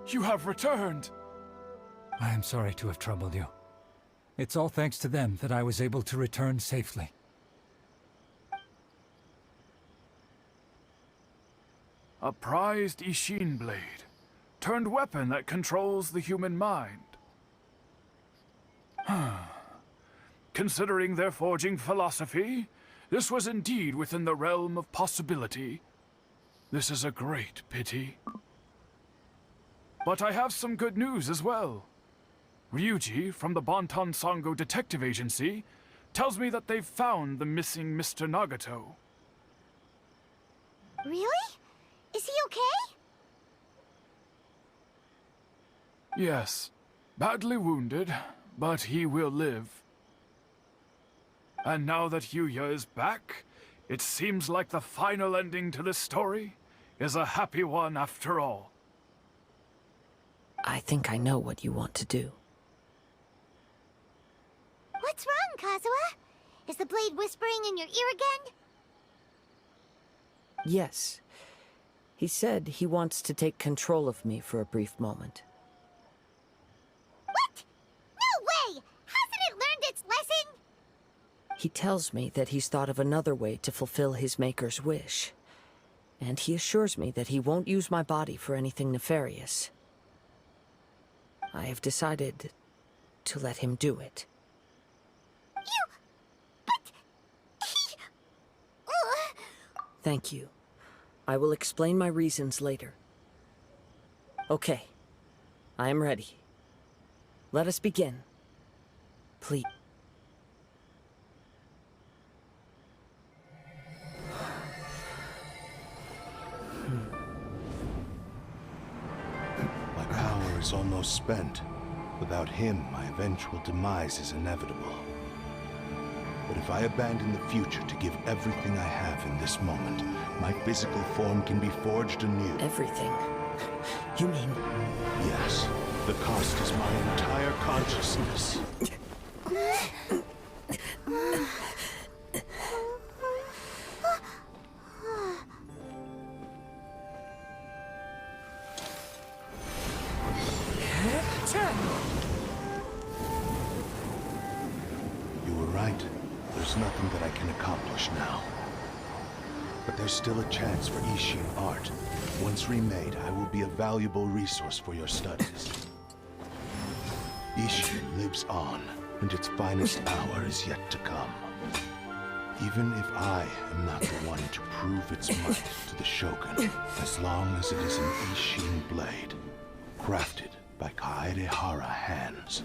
You have returned! I am sorry to have troubled you. It's all thanks to them that I was able to return safely. A prized Ishin blade, turned weapon that controls the human mind. Considering their forging philosophy, this was indeed within the realm of possibility. This is a great pity. But I have some good news as well. Ryuji, from the Bonton Sango Detective Agency, tells me that they've found the missing Mr. Nagato. Really? Is he okay? Yes, badly wounded, but he will live. And now that Yuya is back, it seems like the final ending to this story is a happy one after all. I think I know what you want to do. What's wrong, Kazuha? Is the blade whispering in your ear again? Yes. He said he wants to take control of me for a brief moment. What? No way! Hasn't it learned its lesson? He tells me that he's thought of another way to fulfill his maker's wish. And he assures me that he won't use my body for anything nefarious. I have decided to let him do it. But he... Thank you. I will explain my reasons later. Okay. I am ready. Let us begin. Please. My power is almost spent. Without him, my eventual demise is inevitable. But if I abandon the future to give everything I have in this moment, my physical form can be forged anew. Everything? You mean... Yes. The cost is my entire consciousness. You were right. There's nothing that I can accomplish now. But there's still a chance for Ishin art. Once remade, I will be a valuable resource for your studies. Ishin lives on, and its finest hour is yet to come. Even if I am not the one to prove its might to the Shogun, as long as it is an Ishin blade, crafted by Kaedehara hands,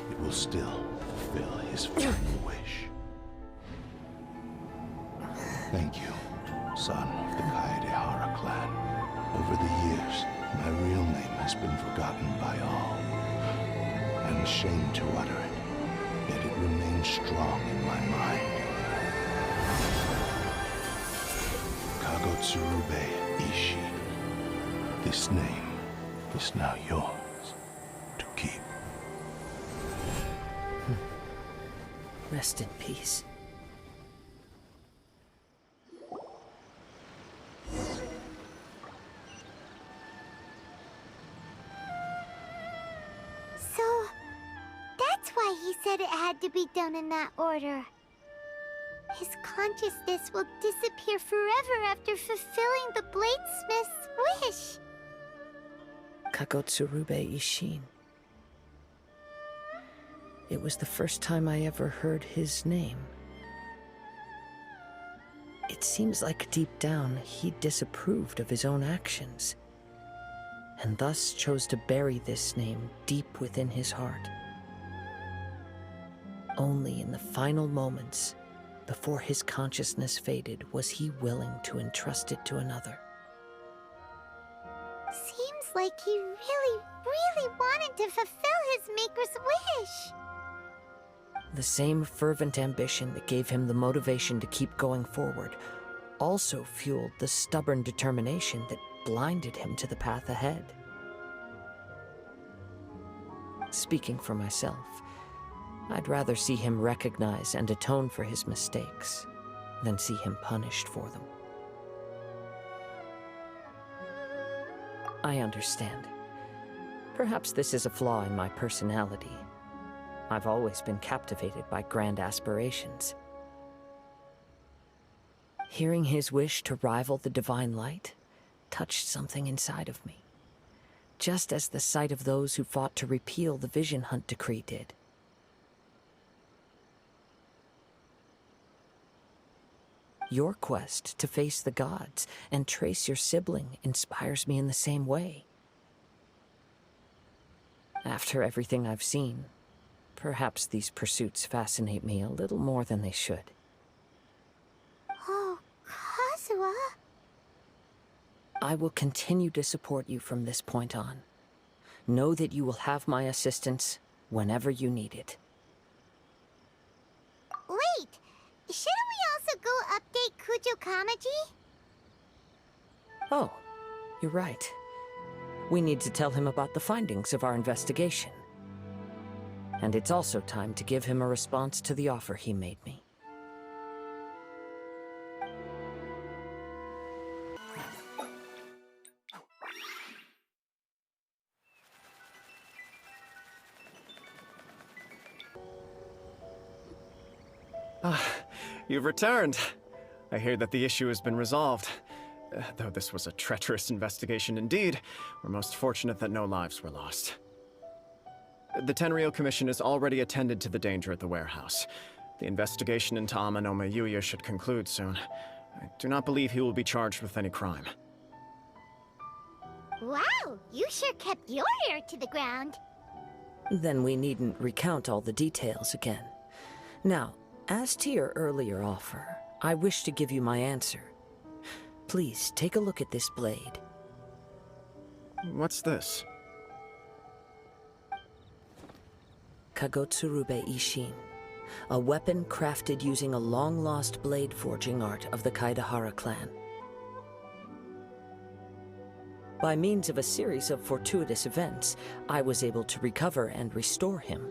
it will still fulfill his final wish. Thank you, son of the Kaedehara clan. Over the years, my real name has been forgotten by all. I'm ashamed to utter it, yet it remains strong in my mind. Kagotsurube Ishi. This name is now yours to keep. Rest in peace. So, that's why he said it had to be done in that order. His consciousness will disappear forever after fulfilling the bladesmith's wish. Kagotsurube Ishin. It was the first time I ever heard his name. It seems like deep down he disapproved of his own actions, and thus chose to bury this name deep within his heart. Only in the final moments, before his consciousness faded, was he willing to entrust it to another. Seems like he really wanted to fulfill his maker's wish. The same fervent ambition that gave him the motivation to keep going forward also fueled the stubborn determination that blinded him to the path ahead. Speaking for myself, I'd rather see him recognize and atone for his mistakes than see him punished for them. I understand. Perhaps this is a flaw in my personality. I've always been captivated by grand aspirations. Hearing his wish to rival the divine light touched something inside of me, just as the sight of those who fought to repeal the Vision Hunt decree did. Your quest to face the gods and trace your sibling inspires me in the same way. After everything I've seen, perhaps these pursuits fascinate me a little more than they should. Oh, Kazuha. I will continue to support you from this point on. Know that you will have my assistance whenever you need it. Wait, shouldn't we also go update Kujo Kamaji? Oh, you're right. We need to tell him about the findings of our investigation. And it's also time to give him a response to the offer he made me. You've returned. I hear that the issue has been resolved. Though this was a treacherous investigation indeed, we're most fortunate that no lives were lost. The Tenryou Commission has already attended to the danger at the warehouse. The investigation into Amanoma Yuya should conclude soon. I do not believe he will be charged with any crime. Wow, you sure kept your ear to the ground. Then we needn't recount all the details again. Now, as to your earlier offer, I wish to give you my answer. Please, take a look at this blade. What's this? Kagotsurube Ishin, a weapon crafted using a long-lost blade forging art of the Kaedehara clan. By means of a series of fortuitous events, I was able to recover and restore him.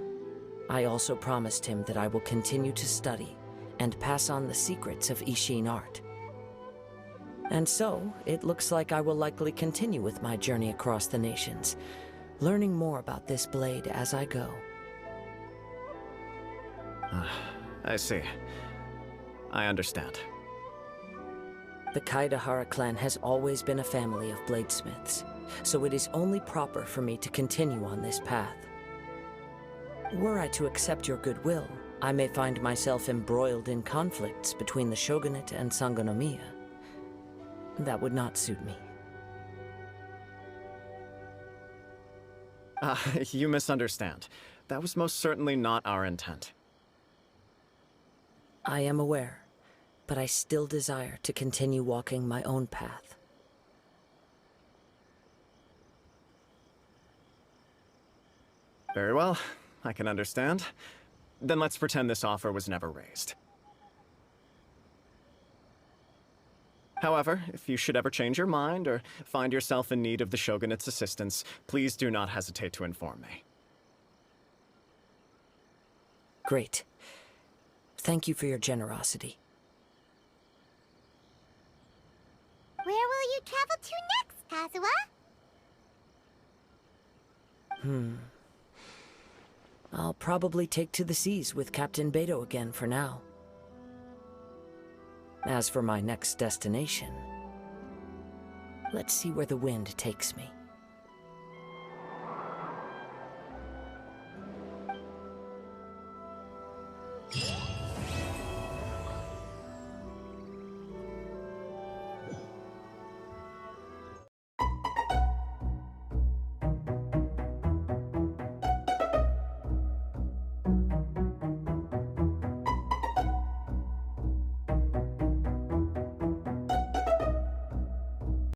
I also promised him that I will continue to study and pass on the secrets of Ishin art. And so, it looks like I will likely continue with my journey across the nations, learning more about this blade as I go. I see. I understand. The Kaedehara clan has always been a family of bladesmiths, so it is only proper for me to continue on this path. Were I to accept your goodwill, I may find myself embroiled in conflicts between the shogunate and Sangonomiya. That would not suit me. You misunderstand. That was most certainly not our intent. I am aware, but I still desire to continue walking my own path. Very well. I can understand. Then let's pretend this offer was never raised. However, if you should ever change your mind or find yourself in need of the Shogunate's assistance, please do not hesitate to inform me. Great. Thank you for your generosity. Where will you travel to next, Kazuha? I'll probably take to the seas with Captain Beto again for now. As for my next destination, let's see where the wind takes me.